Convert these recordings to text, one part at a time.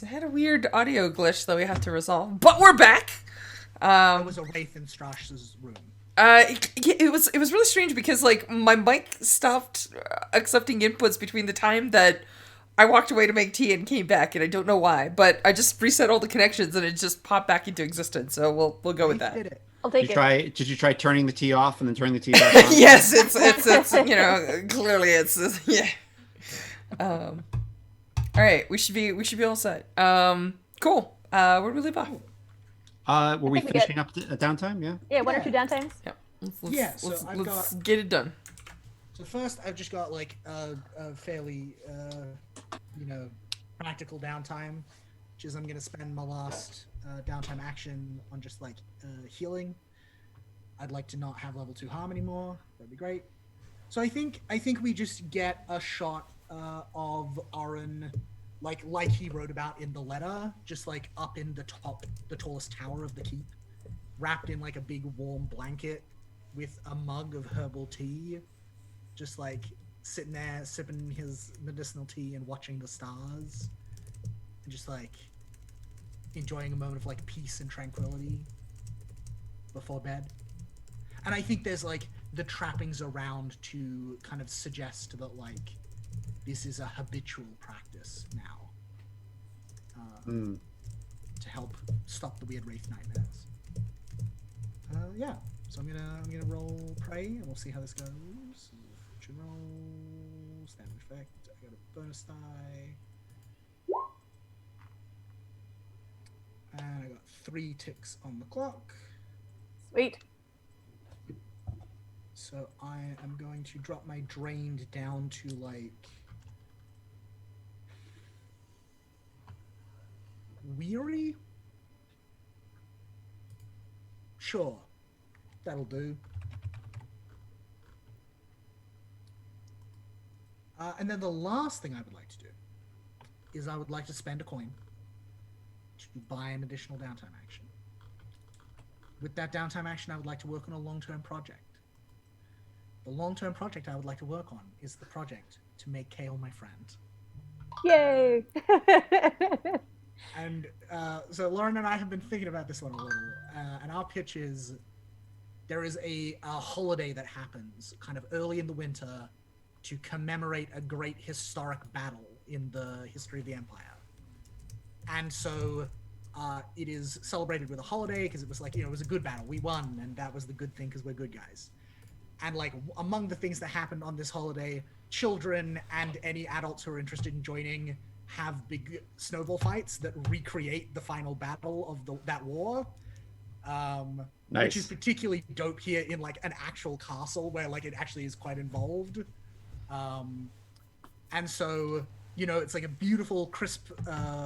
had a weird audio glitch that we have to resolve, but we're back. That Um, was a wraith in Strash's room. it was really strange because like my mic stopped accepting inputs between the time that I walked away to make tea and came back, and I don't know why. But I just reset all the connections and it just popped back into existence. So we'll go with Wraith that. did it. I'll Did you take it. try? Did you try turning the tea off and then turning the tea back on? Yes, it's clearly it's yeah. Um, all right, we should be all set. Cool. Where do we leave off? Were we think we finishing up a downtime? Yeah. Yeah, one or Yeah. two downtimes. Yeah. Yeah, so I've let's got- get it done. So first, I've just got like a fairly, practical downtime, which is I'm gonna spend my last downtime action on just like healing. I'd like to not have level 2 harm anymore. That'd be great. So I think we just get a shot of Aaron, like he wrote about in the letter, just like up in the tallest tower of the keep, wrapped in like a big warm blanket with a mug of herbal tea, just like sitting there sipping his medicinal tea and watching the stars, and just like enjoying a moment of like peace and tranquility before bed. And I think there's like the trappings around to kind of suggest that like this is a habitual practice now, to help stop the weird wraith nightmares. Yeah, so I'm gonna roll pray and we'll see how this goes. Fortune roll, standard effect. I got a bonus die, and I got 3 ticks on the clock. Sweet. So I am going to drop my drained down to like weary. Sure, that'll do. And then the last thing I would like to do is I would like to spend a coin to buy an additional downtime action. With that downtime action, I would like to work on a long-term project. The long-term project I would like to work on is the project to make Kale my friend. Yay. And so Lauren and I have been thinking about this one a little, and our pitch is there is a holiday that happens kind of early in the winter to commemorate a great historic battle in the history of the Empire. And so it is celebrated with a holiday because it was like, it was a good battle. We won, and that was the good thing because we're good guys. And like among the things that happened on this holiday, children and any adults who are interested in joining have big snowball fights that recreate the final battle of that war. Nice. Which is particularly dope here in like an actual castle where like it actually is quite involved. And so, it's like a beautiful, crisp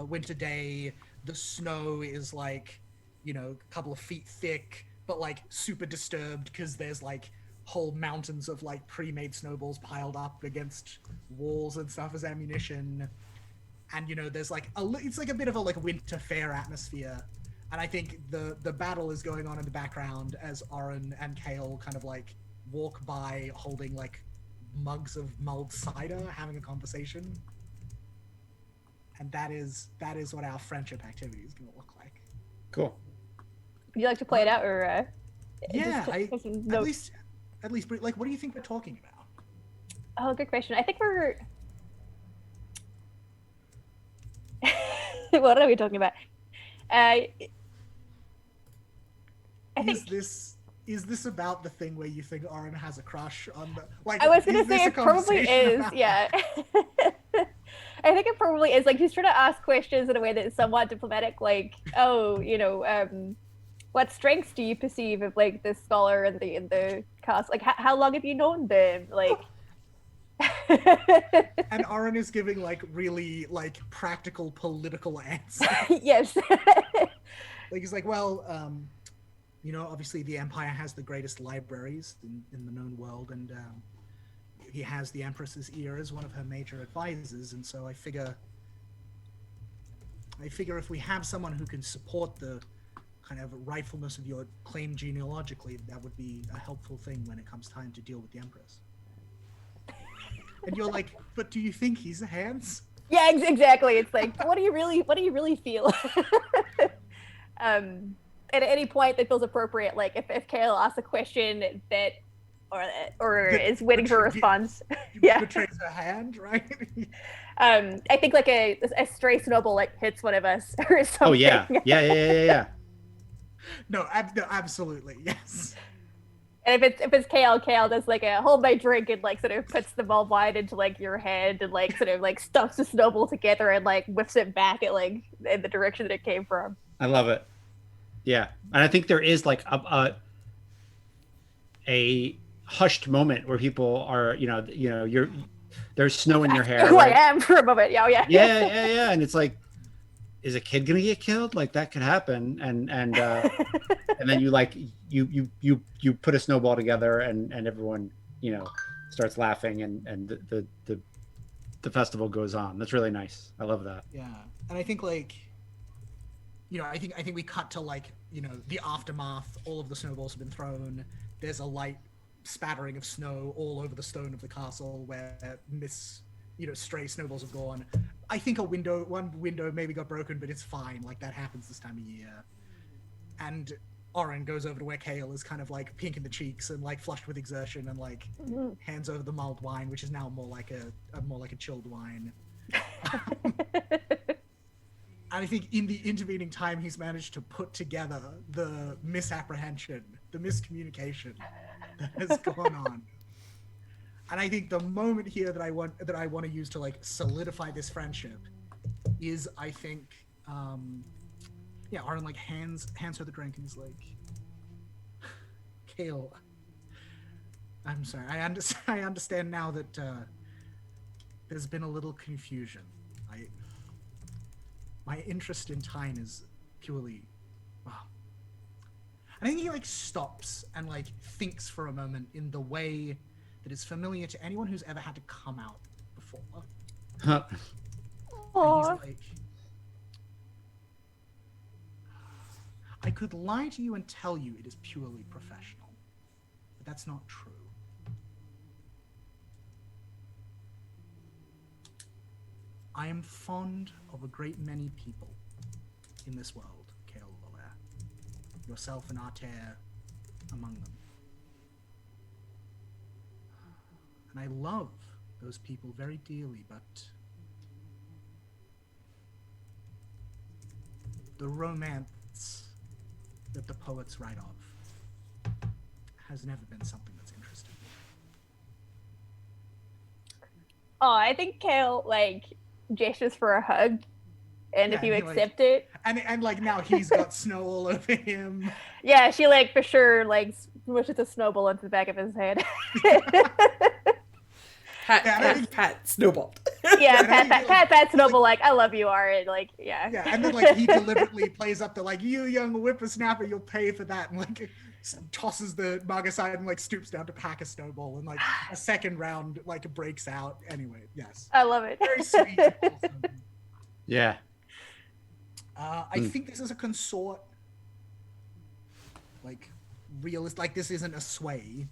winter day. The snow is like, a couple of feet thick, but like super disturbed because there's like whole mountains of like pre-made snowballs piled up against walls and stuff as ammunition. And there's like it's like a bit of a like winter fair atmosphere. And I think the battle is going on in the background as Oren and Kale kind of like walk by holding like mugs of mulled cider, having a conversation. And that is what our friendship activity is going to look like. Cool. Would you like to play it out, or Yeah, just take some at notes? least, like, what do you think we're talking about? Oh, good question. I think we're. What are we talking about? I think Is this about the thing where you think Oren has a crush on the like? I was gonna is this say a it probably conversation is. about Yeah. I think it probably is. Like, he's trying to ask questions in a way that's somewhat diplomatic, like, oh, what strengths do you perceive of like the scholar and the cast? Like, how long have you known them? Like. And Oren is giving like really like practical political answers. Yes. Like he's like, well, obviously the Empire has the greatest libraries in the known world, and he has the Empress's ear as one of her major advisors, and so I figure if we have someone who can support the kind of rightfulness of your claim genealogically, that would be a helpful thing when it comes time to deal with the Empress. And you're like, but do you think he's a hands? Yeah, exactly. It's like, what do you really feel? At any point that feels appropriate, like if Kale asks a question that or That is waiting for a betray- response. Yeah. Betrays her hand, right? I think like a stray snowball like hits one of us or something. Oh yeah, yeah. No, no, absolutely, yes. And if it's Kale does like a hold my drink and like sort of puts the ball wide into like your hand and like sort of like stuffs the snowball together and like whips it back at like in the direction that it came from. I love it. Yeah, and I think there is like a hushed moment where people are, there's snow in your hair. Who Right? I am for a moment. Yeah. Yeah. And it's like, is a kid gonna get killed? Like that could happen. And then you put a snowball together and everyone, starts laughing and the festival goes on. That's really nice. I love that. Yeah, and I think like, I think we cut to like, the aftermath. All of the snowballs have been thrown. There's a light spattering of snow all over the stone of the castle where stray snowballs have gone. I think one window maybe got broken, but it's fine. Like that happens this time of year. And Oren goes over to where Kale is kind of like pink in the cheeks and like flushed with exertion and like hands over the mulled wine, which is now more like a chilled wine. And I think in the intervening time, he's managed to put together the misapprehension, the miscommunication that has gone on. And I think the moment here that I want to use to like solidify this friendship is, I think, Arlen like hands her the drink and he's like, Kale, I'm sorry. I understand now that there's been a little confusion. My interest in Tyne is purely, wow. I think he like stops and like thinks for a moment in the way that is familiar to anyone who's ever had to come out before. And he's like, I could lie to you and tell you it is purely professional, but that's not true. I am fond of a great many people in this world, Kale Valere. Yourself and Artair among them. And I love those people very dearly, but the romance that the poets write of has never been something that's interested me. Oh, I think Kale like gestures for a hug, and Yeah, if you and he, accept it, And like now he's got snow all over him. yeah, she like for sure like smushes a snowball into the back of his head. Pat snowballed. Yeah, And I think, pat snowball like I love you, Art. Like yeah. Yeah, and then like he deliberately plays up the like, you young whippersnapper, you'll pay for that, and like tosses the mug aside and like stoops down to pack a snowball, and like a second round like breaks out. Anyway, yes, I love it. very sweet. And wholesome. Yeah. I think this is a consort. Like realist, like this isn't a sway.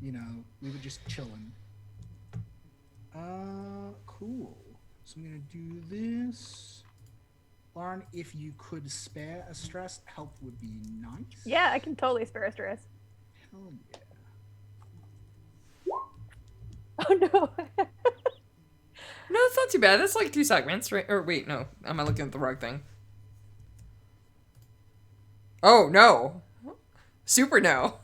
We were just chilling. Cool. So I'm gonna do this. Lauren, if you could spare a stress, help would be nice. Yeah, I can totally spare a stress. Hell yeah. Oh no. No, it's not too bad. That's like 2 segments, right? Or wait, no. Am I looking at the wrong thing? Oh, no. Super no.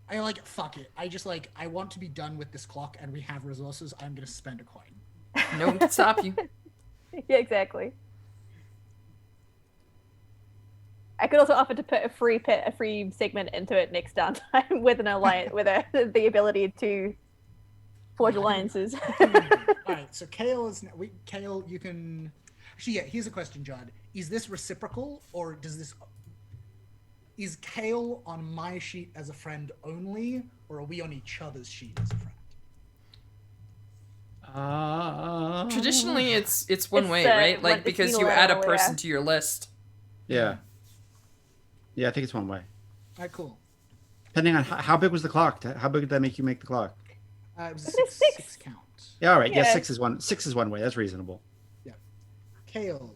I like, fuck it. I just like, I want to be done with this clock and we have resources. I'm gonna spend a coin. No one can stop you. Yeah, exactly. I could also offer to put a free segment into it next downtime with an alliance, with the ability to forge alliances. Alright, so Kale, you can... Actually, yeah, here's a question, Judd. Is this reciprocal, or is Kale on my sheet as a friend only, or are we on each other's sheet as a friend? Traditionally, it's one It's, way, right? Like, it's because you add a unilateral, person yeah. to your list. Yeah. Yeah, I think it's one way. Alright, cool. Depending on how big was the clock? How big did that make you make the clock? It was a It's six six. count. Yeah, all right. Yeah, Yeah. 6 is one way. That's reasonable. Kale.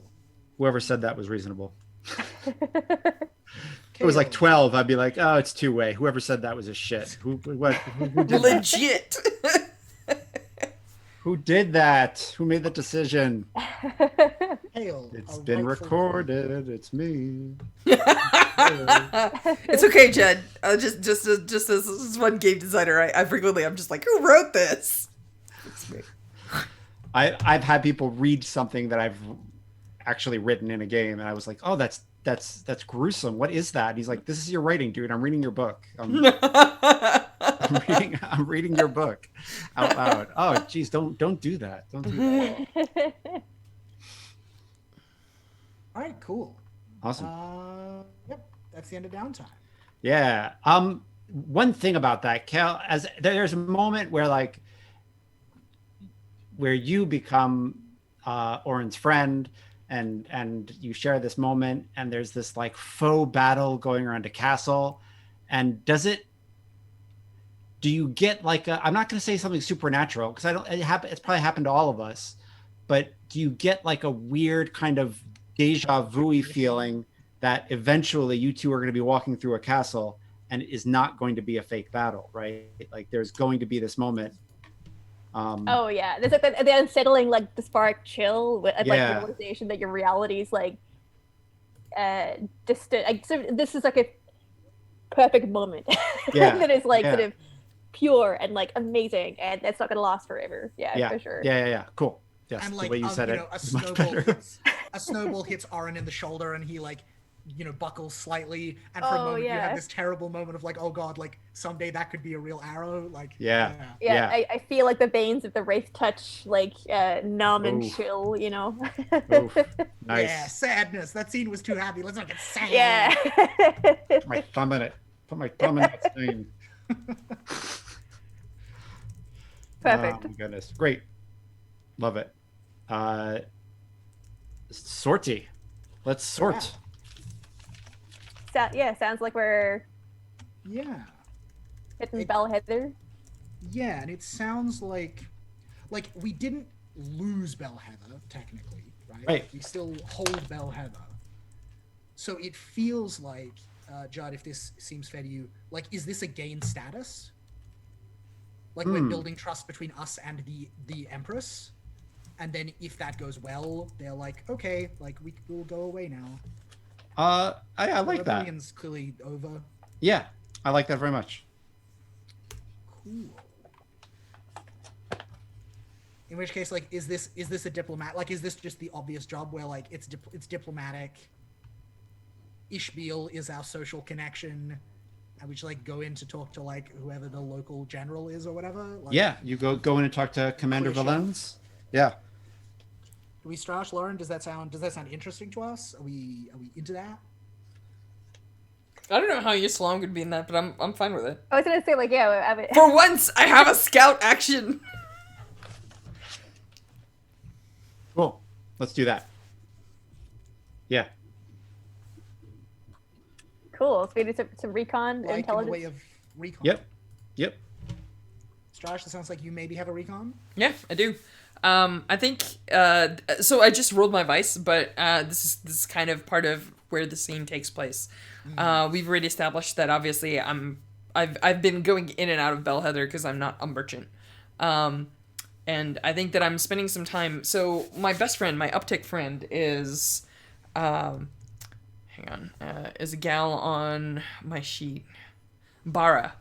Whoever said that was reasonable. If it was like Kale. 12, I'd be like, oh, it's two way. Whoever said that was a shit. Who did that? Legit. Who did that? Who made that decision? Kale. It's a been rightful recorded. It's me. It's okay, Jed. Just as one game designer, I'm just like, who wrote this? It's me. I've had people read something that I've actually written in a game, and I was like, oh, that's gruesome. What is that? And he's like, this is your writing, dude. I'm reading your book. I'm reading your book out loud. Oh, geez, don't do that. Don't do that. All right, cool. Awesome. Yep, that's the end of downtime. Yeah. One thing about that, Cal, as there's a moment where you become Oren's friend, and you share this moment, and there's this like faux battle going around a castle, and do you get like I'm not going to say something supernatural because it's probably happened to all of us, but do you get like a weird kind of deja vu feeling that eventually you two are going to be walking through a castle and it is not going to be a fake battle, right? Like there's going to be this moment. Oh yeah, there's like the unsettling, like the spark chill, with like Yeah. realization that your reality is like distant. Like, so this is like a perfect moment Yeah, that is like yeah. sort of pure and like amazing, and it's not gonna last forever. Yeah, for sure. Yeah. Cool. Yes, And the like way you said you it know, is much better. a snowball hits Oren in the shoulder, and he like buckles slightly, and for a Oh, moment you yeah. have this terrible moment of like, oh god, like someday that could be a real arrow. Like Yeah. Yeah, Yeah. I feel like the veins of the wraith touch like numb and Oof. chill, Oof. Nice. Yeah, sadness. That scene was too happy. Let's make it sad. Yeah. Put my thumb in it. Put my thumb in that scene. Perfect. Oh my goodness. Great. Love it. Sortie. Let's sort. Sounds like we're Yeah. hitting Bell Heather. Yeah, and it sounds like we didn't lose Bellheather technically, right? Right. Like, we still hold Bellheather. So it feels like, Judd, if this seems fair to you, like is this a gain status? Like we're building trust between us and the Empress, and then if that goes well, they're like, okay, like we'll go away now. I The like that. rebellion's clearly over. Yeah, I like that very much. Cool. In which case, like, is this a diplomat? Like, is this just the obvious job where like it's diplomatic? Ishbeel is our social connection, and we just like go in to talk to like whoever the local general is or whatever. Like, Yeah, you go in and talk to Commander Clear shot. Valens. Yeah. Do we Strash, Lauren? Does that sound interesting to us? Are we into that? I don't know how useful I'm gonna be in that, but I'm fine with it. I was gonna say like I mean, For once, I have a scout action. Cool. Let's do that. Yeah. cool. So we do some recon Like in the intelligence. way of recon. Yep. Strash, it sounds like you maybe have a recon. Yeah, I do. I think so. I just rolled my vice, but this is kind of part of where the scene takes place. We've already established that obviously I've been going in and out of Bellheather because I'm not a merchant. And I think that I'm spending some time. So my best friend, my uptick friend, is is a gal on my sheet. Bara.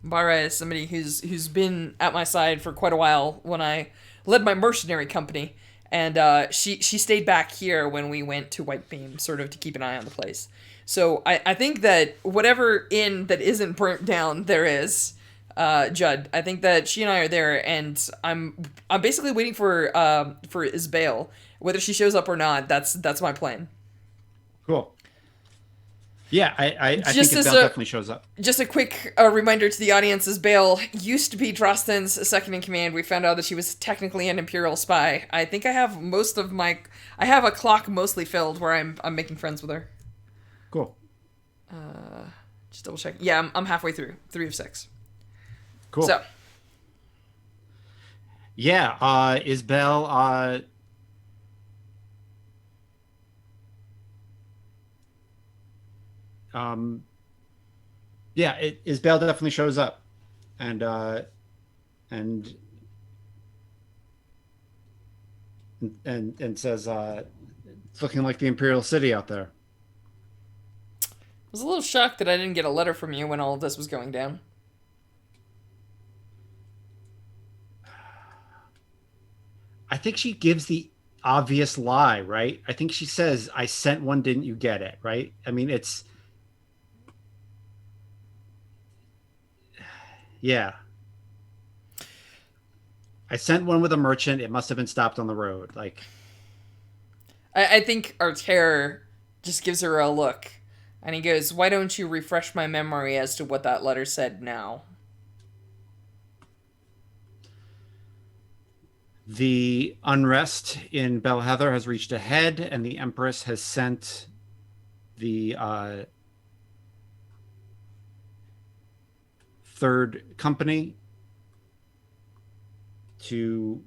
Bara is somebody who's been at my side for quite a while when I led my mercenary company, and she stayed back here when we went to White Beam, sort of to keep an eye on the place. So I think that whatever inn that isn't burnt down there is, Judd, I think that she and I are there, and I'm basically waiting for Isbale. Whether she shows up or not, that's my plan. Cool. Yeah, I think Just Isbell as definitely shows up. Just a quick reminder to the audience, Isbale used to be Drostan's second in command. We found out that she was technically an Imperial spy. I think I have I have a clock mostly filled where I'm making friends with her. Cool. Just double check. Yeah, I'm halfway through. 3 of 6. Cool. So, Yeah, Isbel, um, yeah, Isbel definitely shows up, and and and says, "It's looking like the Imperial City out there." I was a little shocked that I didn't get a letter from you when all of this was going down. I think she gives the obvious lie, right? I think she says, "I sent one, didn't you get it?" Right? I mean, it's yeah. I sent one with a merchant. It must have been stopped on the road. Like, I think our terror just gives her a look. And he goes, "Why don't you refresh my memory as to what that letter said now?" the unrest in Belheather has reached a head, and the Empress has sent the third company to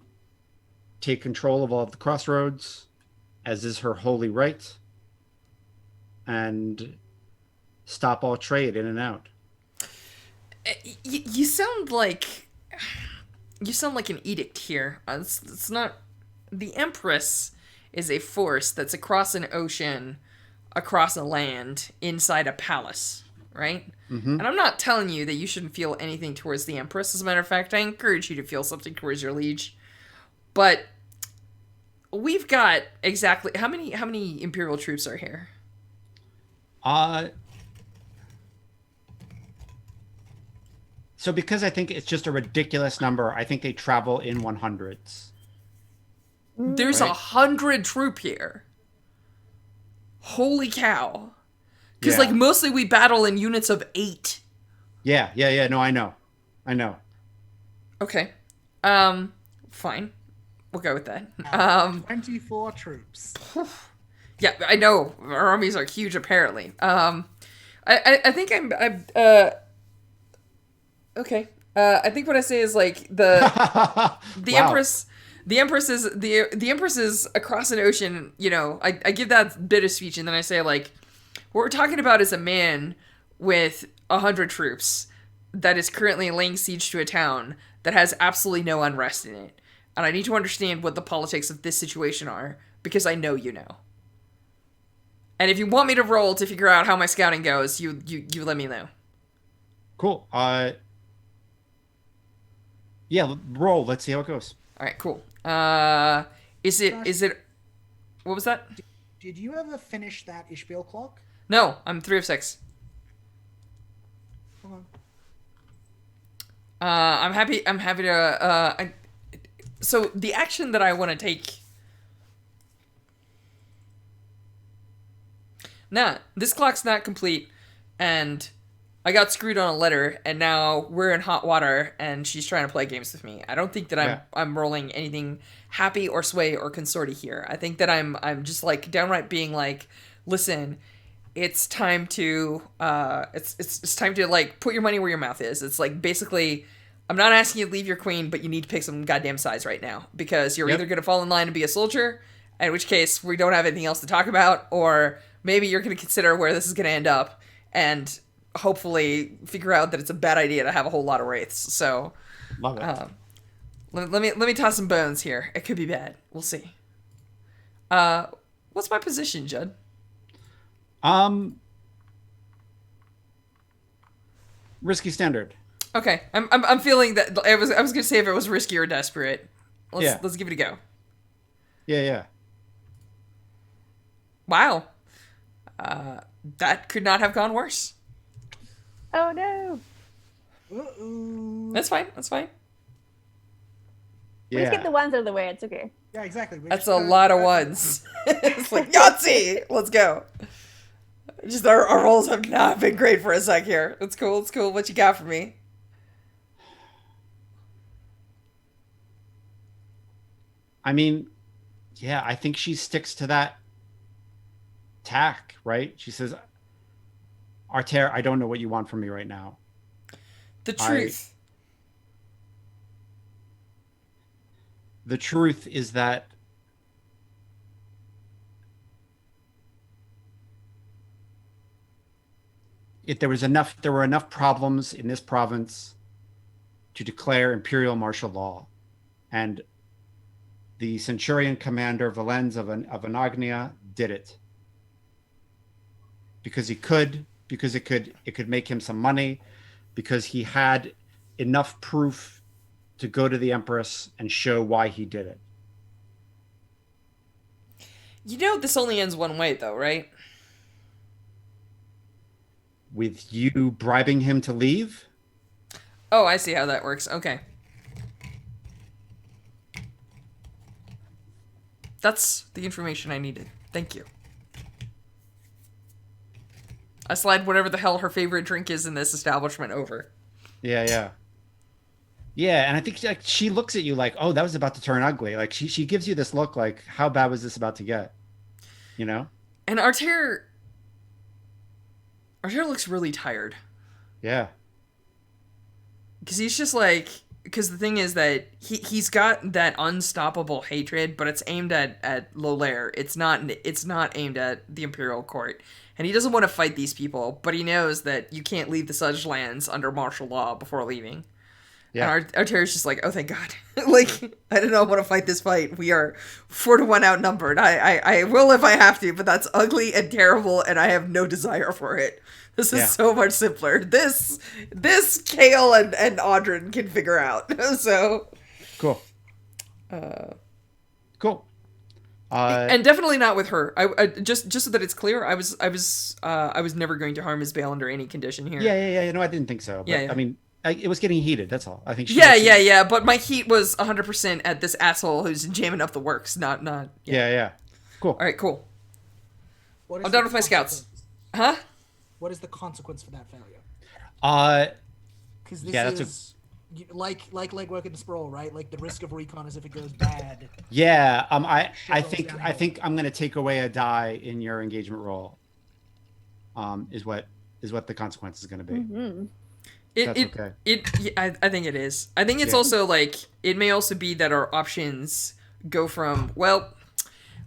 take control of all of the crossroads, as is her holy right, and stop all trade in and out. You sound like an edict here. It's not. The Empress is a force that's across an ocean, across a land, inside a palace, right? Mm-hmm. And I'm not telling you that you shouldn't feel anything towards the Empress. As a matter of fact, I encourage you to feel something towards your liege. But we've got exactly how many Imperial troops are here? Uh, so because I think it's just a ridiculous number, I think they travel in 100s. There's Right. 100 troop here. Holy cow! Because Yeah. like mostly we battle in units of 8. Yeah. No, I know. Okay. Fine. We'll go with that. 24 troops. Yeah, I know our armies are huge. Apparently. I think I'm okay. I think what I say is like the Wow. Empress. The Empress is across an ocean. You know, I give that bit of speech, and then I say like, what we're talking about is a man with 100 troops that is currently laying siege to a town that has absolutely no unrest in it, and I need to understand what the politics of this situation are because I know you know. And if you want me to roll to figure out how my scouting goes, you let me know. Cool. Yeah, roll. Let's see how it goes. All right, cool. Is it what was that? Did you ever finish that Ishbel clock? No, I'm 3 of 6. Hold on. I'm happy. I'm happy to. So the action that I want to take. Nah, this clock's not complete, and I got screwed on a letter, and now we're in hot water, and she's trying to play games with me. I don't think that Yeah. I'm rolling anything happy or sway or consorty here. I think that I'm just like downright being like, listen, it's time to it's time to like put your money where your mouth is. It's like basically, I'm not asking you to leave your queen, but you need to pick some goddamn sides right now because you're Yep. either gonna fall in line and be a soldier, in which case we don't have anything else to talk about, or maybe you're gonna consider where this is gonna end up and hopefully figure out that it's a bad idea to have a whole lot of wraiths. So Love it. let me toss some bones here. It could be bad. We'll see. What's my position, Judd? Risky standard. Okay, I'm feeling that I was gonna say if it was risky or desperate. Let's give it a go. Yeah. Wow, that could not have gone worse. Oh no. Uh-oh. That's fine. That's fine. We just get the Yeah. ones out of the way. It's okay. Yeah, exactly. We That's just, a lot of ones. It's like Yahtzee. Let's go. Just our rolls have not been great for a sec here. It's cool. It's cool. What you got for me? I mean, yeah, I think she sticks to that tack, right? She says, Arter, I don't know what you want from me right now. The truth. the truth is that there were enough problems in this province to declare imperial martial law, and the Centurion commander Valens of Anagnia did it because he could, because it could make him some money, because he had enough proof to go to the Empress and show why he did it. You know, this only ends one way, though, right? With you bribing him to leave? Oh, I see how that works. Okay. That's the information I needed. Thank you. I slide whatever the hell her favorite drink is in this establishment over. Yeah. Yeah, and I think like she looks at you like, "Oh, that was about to turn ugly." Like she gives you this look like, "How bad was this about to get?" You know? And Arter looks really tired. Yeah. Because he's just like... Because the thing is that he's got that unstoppable hatred, but it's aimed at Lolaire. It's not aimed at the Imperial Court. And he doesn't want to fight these people, but he knows that you can't leave the Sudge lands under martial law before leaving. Yeah. And Arter's just like, oh, thank God. Like, I don't know, want to fight this fight. We are 4-1 outnumbered. I will if I have to, but that's ugly and terrible, and I have no desire for it. This is so much simpler. This Kale and Audrin can figure out. So cool. Cool. And definitely not with her. I just so that it's clear, I was never going to harm Isbale under any condition here. Yeah. No, I didn't think so. But, yeah. I mean, it was getting heated. That's all. I think. Yeah. But my heat was 100% at this asshole who's jamming up the works. Not. Yeah. Cool. All right. Cool. I'm done with my scouts. Huh? What is the consequence for that failure? Because this is like legwork in the sprawl, right? Like the risk of recon is if it goes bad. Yeah. I think I'm gonna take away a die in your engagement roll. Is what the consequence is gonna be. Mm-hmm. I think it is. I think it's also like it may also be that our options go from, well,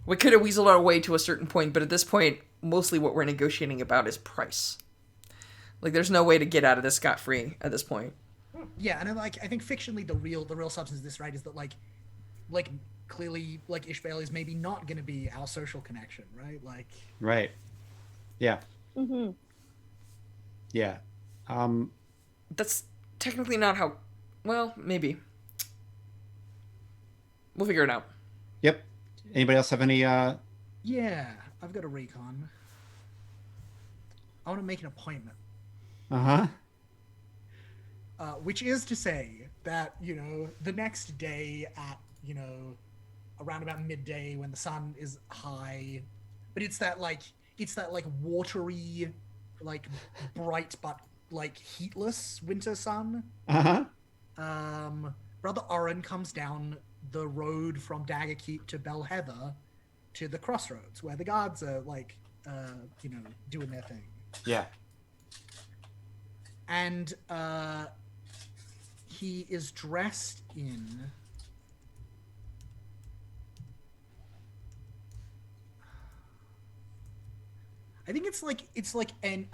we could have weaseled our way to a certain point, but at this point, mostly what we're negotiating about is price. Like, there's no way to get out of this scot-free at this point. Yeah, and I think fictionally the real substance of this, right, is that like clearly like Ishbale is maybe not going to be our social connection, right? Like. Right. Yeah. Mm-hmm. Yeah. That's technically not how. Well, maybe. We'll figure it out. Yep. Anybody else have any? Yeah, I've got a recon. I want to make an appointment. Which is to say that, the next day at, around about midday when the sun is high, but it's that watery, like bright but like heatless winter sun. Brother Oren comes down the road from Daggerkeep to Belheather to the crossroads where the guards are like, doing their thing. Yeah. And he is dressed in I think it's like an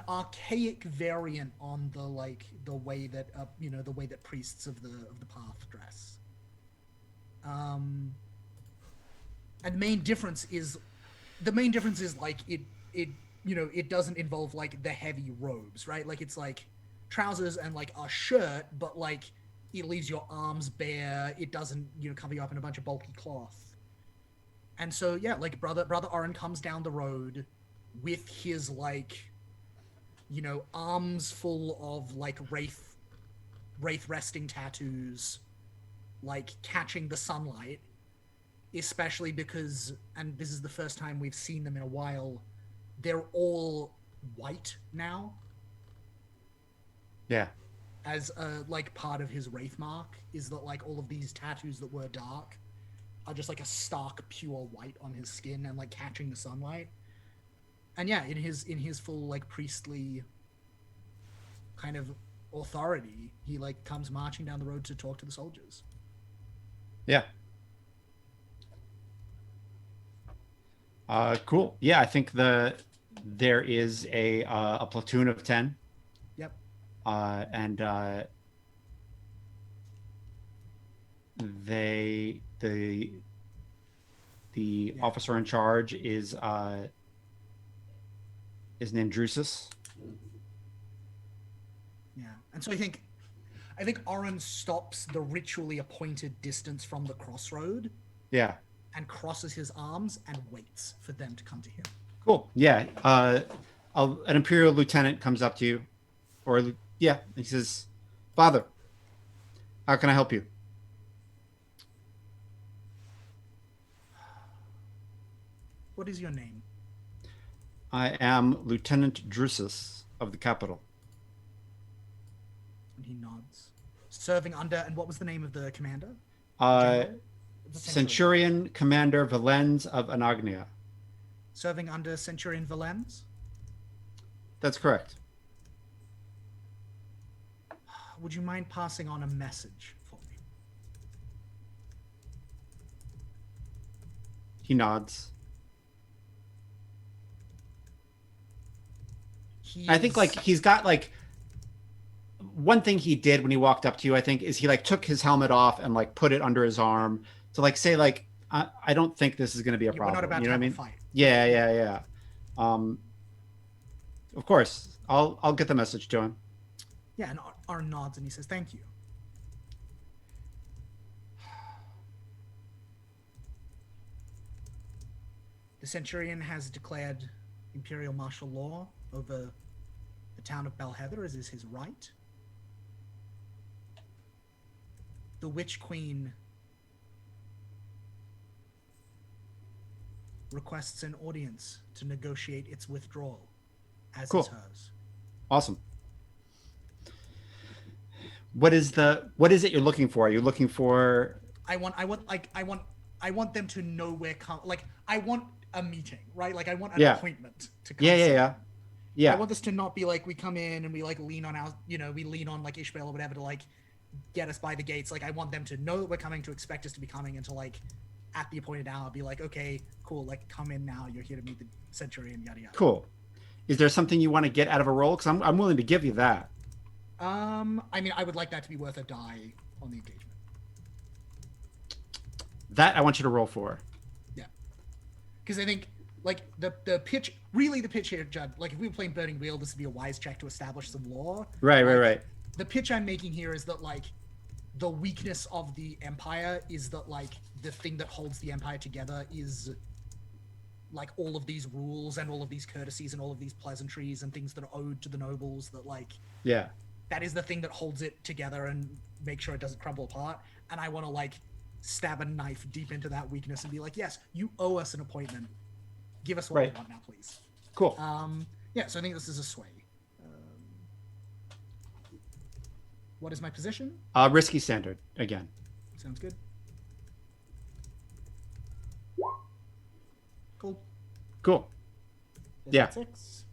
archaic variant on the way that the way that priests of the path dress. And the main difference is like it doesn't involve like the heavy robes, right? Like it's like trousers and like a shirt, but like it leaves your arms bare. It doesn't cover you up in a bunch of bulky cloth. And so yeah, like brother Oren comes down the road with his arms full of like wraith resting tattoos, like catching the sunlight, especially because, and this is the first time we've seen them in a while, they're all white now. Yeah. As like part of his wraith mark is that like all of these tattoos that were dark are just like a stark pure white on his skin and like catching the sunlight. And yeah, in his full like priestly kind of authority, he like comes marching down the road to talk to the soldiers. Yeah. Cool. Yeah, I think there is a platoon of 10, Yep. and they the Yeah. officer in charge is named Drusus. Yeah. And so I think Oren stops the ritually appointed distance from the crossroad Yeah. and crosses his arms and waits for them to come to him. Cool. Yeah. An Imperial lieutenant comes up to you, or yeah, he says, "Father, how can I help you?" What is your name? I am Lieutenant Drusus of the capital. And he nods. Serving under, and what was the name of the commander? Uh, General? The Centurion Commander Valens of Anagnia. Serving under Centurion Valens? That's correct. Would you mind passing on a message for me? He nods. I think like he's got like one thing he did when he walked up to you, I think, is he like took his helmet off and like put it under his arm to like say like I don't think this is going to be a problem. We're not about you to know have what I a mean? fight. Yeah. Of course, I'll get the message to him. Yeah, and Arn nods and he says, "Thank you." The Centurion has declared imperial martial law over the town of Belheather, as is his right. The Witch Queen requests an audience to negotiate its withdrawal, as Cool. is hers. Awesome. What is it you're looking for? Are you looking for? I want them to know we're I want a meeting, right? Like I want an Yeah. appointment to come. Yeah. I want this to not be like we come in and we like lean on we lean on like Ishmael or whatever to like get us by the gates. Like I want them to know that we're coming, to expect us to be coming, and to like at the appointed hour be like, okay, cool, like come in now. You're here to meet the Centurion, yada yada. Cool. Is there something you want to get out of a roll? Because I'm willing to give you that. I mean, I would like that to be worth a die on the engagement. That I want you to roll for. Yeah, because I think like the pitch here, Judd. Like if we were playing Burning Wheel, this would be a wise check to establish some law. Right. The pitch I'm making here is that like the weakness of the Empire is that like the thing that holds the Empire together is like all of these rules and all of these courtesies and all of these pleasantries and things that are owed to the nobles, that like Yeah. that is the thing that holds it together and make sure it doesn't crumble apart. And I want to like stab a knife deep into that weakness and be like, yes, you owe us an appointment. Give us what Right. we want now, please. Cool. Yeah, so I think this is a sway. What is my position? Risky standard again. Sounds good. Cool. Cool. There's Yeah. that 6.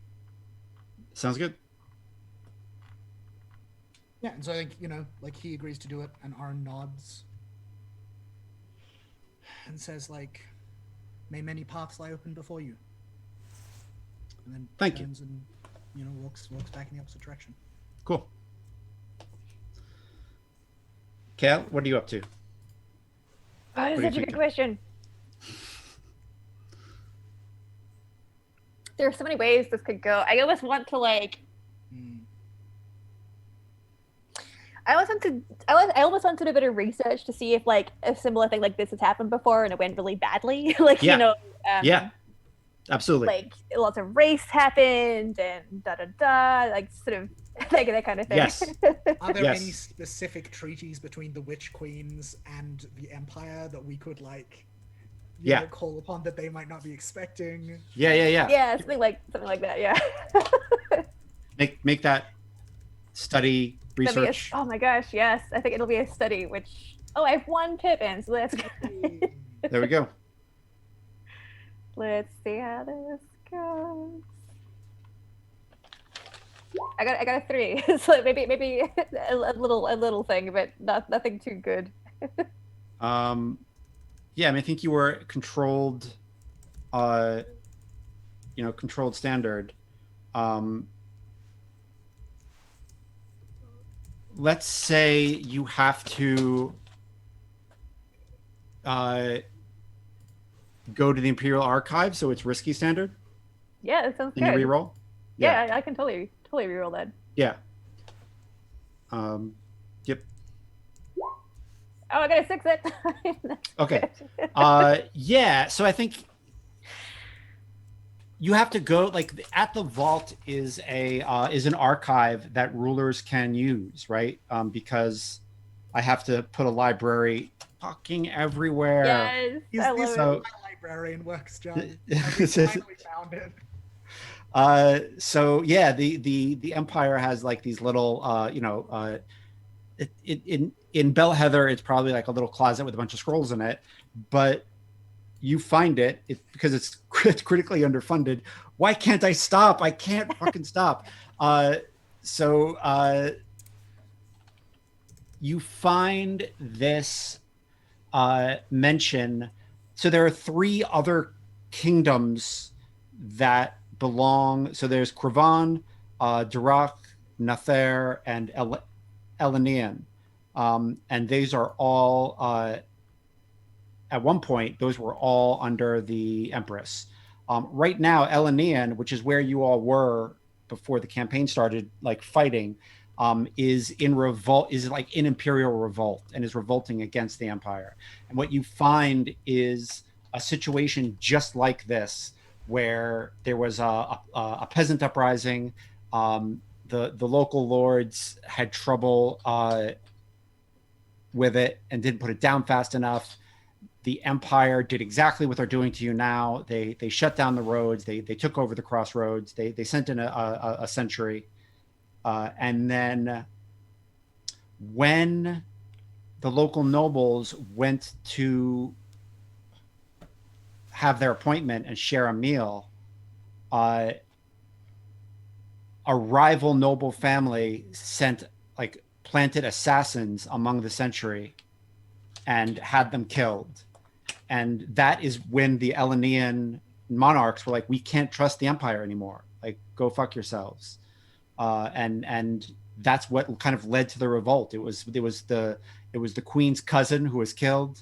Sounds good. Yeah, and so I think, like he agrees to do it, and Arn nods and says, like, may many paths lie open before you. And then Thank you. turns and, walks back in the opposite direction. Cool. Cal, what are you up to? Oh, that's What do you such a think? good question. There are so many ways this could go. I almost want to like. I almost want to do a bit of research to see if like a similar thing like this has happened before and it went really badly. Like Yeah. Yeah. Absolutely. like lots of race happened and like sort of like that kind of thing. Yes. Are there Yes. any specific treaties between the Witch Queens and the Empire that we could, like, Yeah. call upon that they might not be expecting? Yeah. Yeah, something like that. Yeah. Make that study That'd be research. oh my gosh, yes. I think it'll be a study. Which I have 1 Pippin, so that's good. There we go. Let's see how this goes. I got a 3. So maybe a little thing, but nothing too good. Yeah, I mean, I think you were controlled controlled standard, let's say you have to go to the Imperial Archive, so it's risky standard. Yeah, that sounds Can you good. reroll? Yeah, I can totally reroll that. Yeah. Yep. Oh, I gotta 6 it. Okay. Yeah. So I think you have to go like at the vault is an archive that rulers can use, right? Because I have to put a library fucking everywhere. Yes, Is I this love it. how my librarian works, John? Every time we found it. So yeah, the Empire has like these little in Bell Heather, it's probably like a little closet with a bunch of scrolls in it, but you find it because it's critically underfunded. Why can't I stop? I can't fucking stop. So you find this mention. So there are 3 other kingdoms that belong. So there's Kravan, Durak, Nather, and Elenian. And these are all, at one point, those were all under the Empress. Right now, Elenian, which is where you all were before the campaign started, like fighting, is in revolt, is like in imperial revolt, and is revolting against the Empire. And what you find is a situation just like this, where there was a peasant uprising. The local lords had trouble with it and didn't put it down fast enough. The Empire did exactly what they're doing to you now. They shut down the roads. They took over the crossroads. They sent in a sentry. And then when the local nobles went to have their appointment and share a meal, a rival noble family planted assassins among the sentry and had them killed. And that is when the Elenian monarchs were like, we can't trust the Empire anymore. Like, go fuck yourselves. And that's what kind of led to the revolt. It was the queen's cousin who was killed,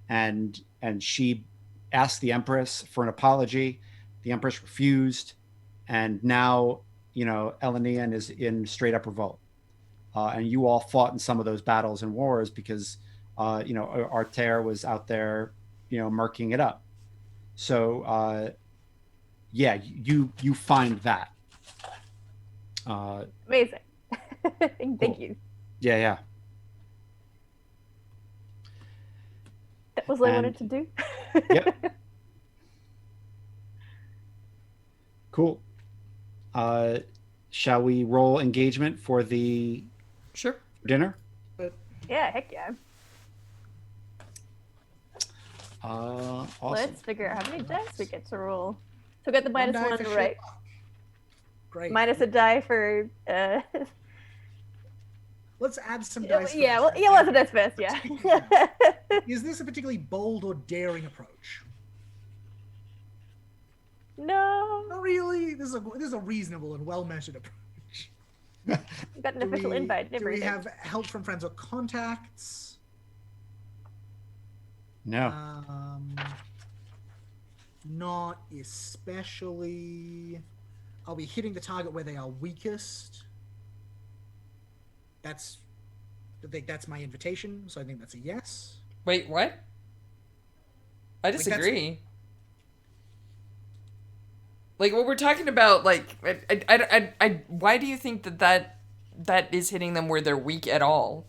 and she asked the Empress for an apology. The Empress refused, and now Elenian is in straight up revolt. And you all fought in some of those battles and wars because Artair was out there, murking it up. So yeah, you find that. Amazing. Thank Cool. you. Yeah. That was what I And- wanted to do. Yep. Cool. Shall we roll engagement for the Sure. dinner? Yeah, heck yeah. Awesome. Let's figure out how many dice we get to roll. So we got the minus die one, for right? Sheila. Great. Minus a die for Let's add some dice. yeah, for well, this. yeah, let's dice first, yeah. Is this a particularly bold or daring approach? No, Not really. This is a reasonable and well measured approach. we got an Do official we- invite. And Do we everything. have help from friends or contacts? No. Not especially. Are we hitting the target where they are weakest? I think that's my invitation, so I think that's a yes. Wait, what? I that's- disagree. Like what we're talking about, like, why do you think that is hitting them where they're weak at all?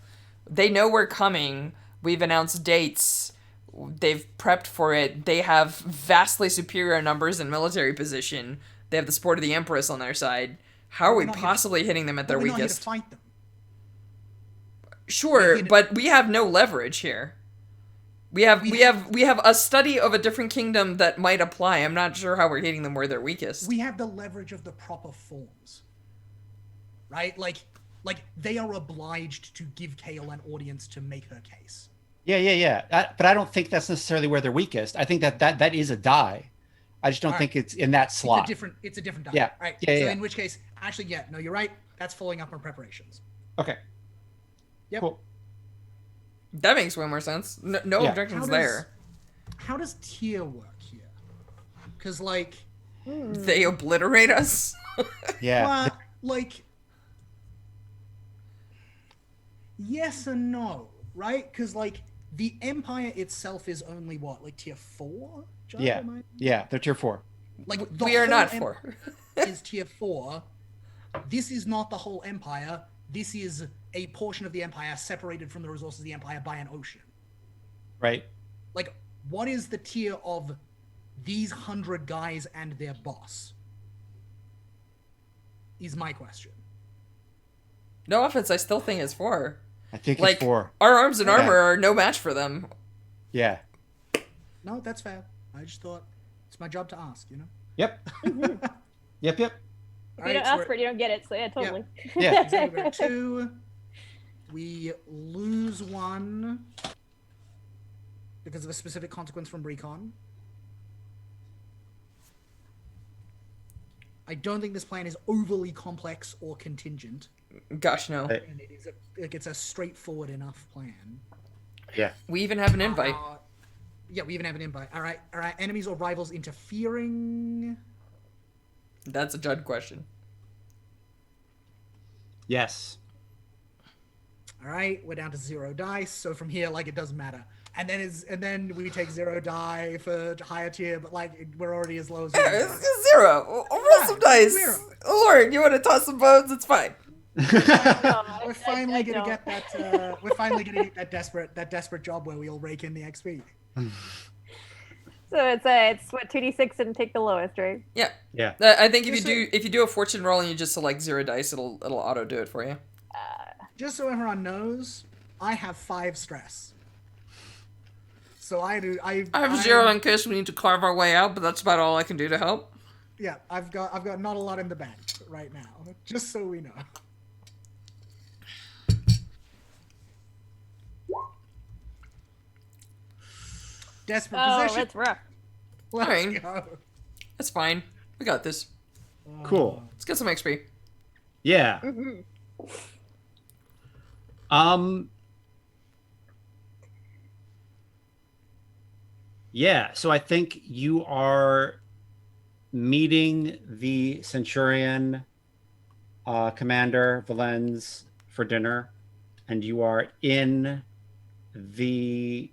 They know we're coming. We've announced dates. They've prepped for it. They have vastly superior numbers and military position. They have the support of the Empress on their side. How are we We're not here to- possibly hitting them at their We're not here to weakest? fight them. Sure, We're but we have no leverage here. We have a study of a different kingdom that might apply. I'm not sure how we're hitting them where they're weakest. We have the leverage of the proper forms, right? Like they are obliged to give Kale an audience to make her case. Yeah. But I don't think that's necessarily where they're weakest. I think that is a die. I just don't All right. think it's in that slot. It's a different die. Yeah. All right. Yeah, so yeah. in which case, actually, yeah, no, you're right. That's following up on preparations. Okay. Yep. Cool. That makes way more sense. No Yeah. objections How there. How does tier work here? Because like, They obliterate us. Yeah. well, like, yes and no, right? Because like the Empire itself is only what, like tier 4? Joe, Yeah. am I- Yeah. They're tier 4. Like the We are whole not Empire for. is tier 4. This is not the whole Empire. This is a portion of the Empire separated from the resources of the Empire by an ocean. Right. Like, what is the tier of these 100 guys and their boss? Is my question. No offense, I still think it's 4. I think Like, it's 4. our arms and Yeah. armor are no match for them. Yeah. No, that's fair. I just thought it's my job to ask, you know? Yep. Yep. Yep. If you don't ask for it, you don't get it. So yeah, totally. Yeah. So we've got 2. We lose 1 because of a specific consequence from recon. I don't think this plan is overly complex or contingent, Gosh, no. Right. and it's a straightforward enough plan. Yeah. We even have an invite. Yeah, we even have an invite. All right. Enemies or rivals interfering. That's a Judd question. Yes. All right, we're down to 0 dice. So from here, like, it doesn't matter. And then we take 0 die for higher tier, but like we're already as low as. Yeah, it's 0. Roll some dice. 0. Lord, you want to toss some bones? It's fine. We're finally gonna get that. We're finally gonna get that desperate job where we all rake in the XP. So it's what 2d6 and take the lowest, right? Yeah. Yeah. I think if Just you do a fortune roll and you just select 0 dice, it'll auto do it for you. Just so everyone knows, I have 5 stress. So I do. I have 0 in case we need to carve our way out, but that's about all I can do to help. Yeah, I've got not a lot in the bank right now. Just so we know. Desperate Oh, position. that's rough. Let's Fine. go. That's fine. We got this. Cool. Let's get some XP. Yeah. Yeah, so I think you are meeting the Centurion commander, Valens, for dinner, and you are in the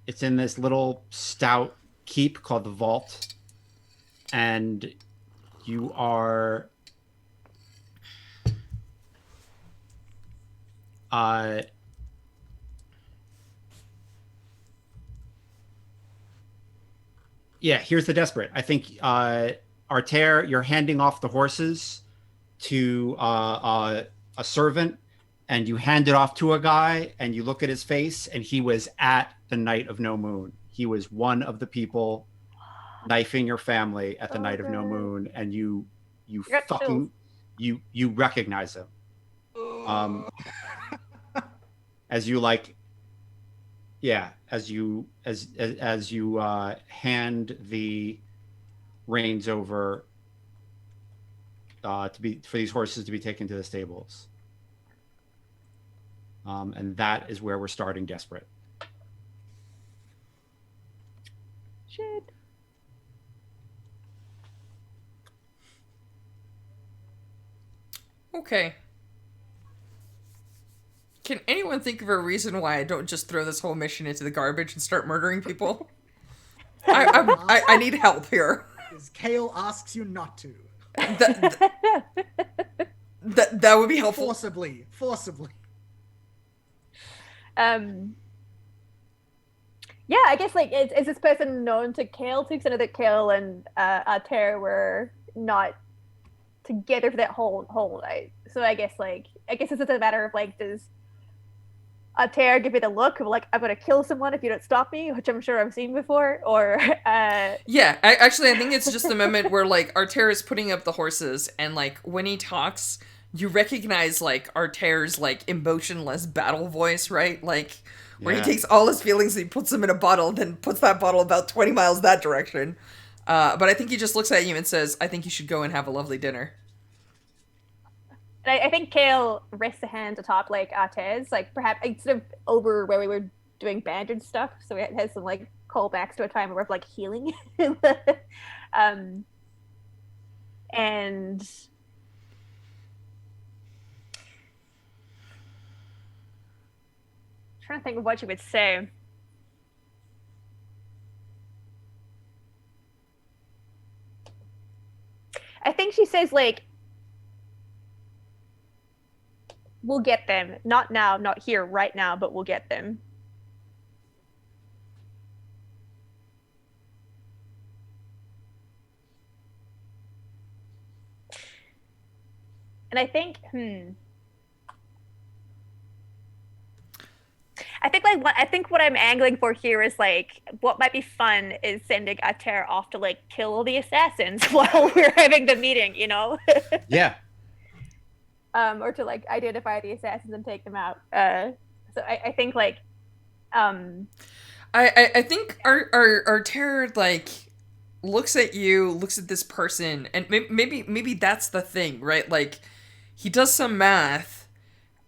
it's in this little stout keep called the Vault, and you are yeah, here's the desperate. I think Arter, you're handing off the horses to a servant, and you hand it off to a guy, and you look at his face, and he was at the Night of No Moon. He was one of the people knifing your family at the Night of No Moon, and you Got fucking you recognize him. As you like, yeah, as you hand the reins over for these horses to be taken to the stables, and that is where we're starting desperate. Shit. Okay. Can anyone think of a reason why I don't just throw this whole mission into the garbage and start murdering people? I need help here. Because Kale asks you not to. That would be helpful. Forcibly. Yeah, I guess like is this person known to Kale too? Because I know that Kale and Altair were not together for that whole night. So I guess it's just a matter of like, does Altair give me the look of like, I'm gonna kill someone if you don't stop me, which I'm sure I've seen before, or Yeah, I think it's just the moment where like Arter is putting up the horses, and like when he talks, you recognize like Arter's like emotionless battle voice, right? Like where he Yeah. takes all his feelings and he puts them in a bottle, then puts that bottle about 20 miles that direction. But I think he just looks at you and says, I think you should go and have a lovely dinner. And I think Kale rests a hand atop like Artez, like perhaps like, sort of over where we were doing bandage stuff, so it has some like callbacks to a time where we're like healing. And trying to think of what you would say. I think she says like, we'll get them. Not now, not here, right now, but we'll get them. And I think, I think what I'm angling for here is like what might be fun is sending Ater off to like kill the assassins while we're having the meeting, you know? Yeah. Or to like identify the assassins and take them out. So I think like I think our terror like looks at you, looks at this person, and maybe that's the thing, right? Like he does some math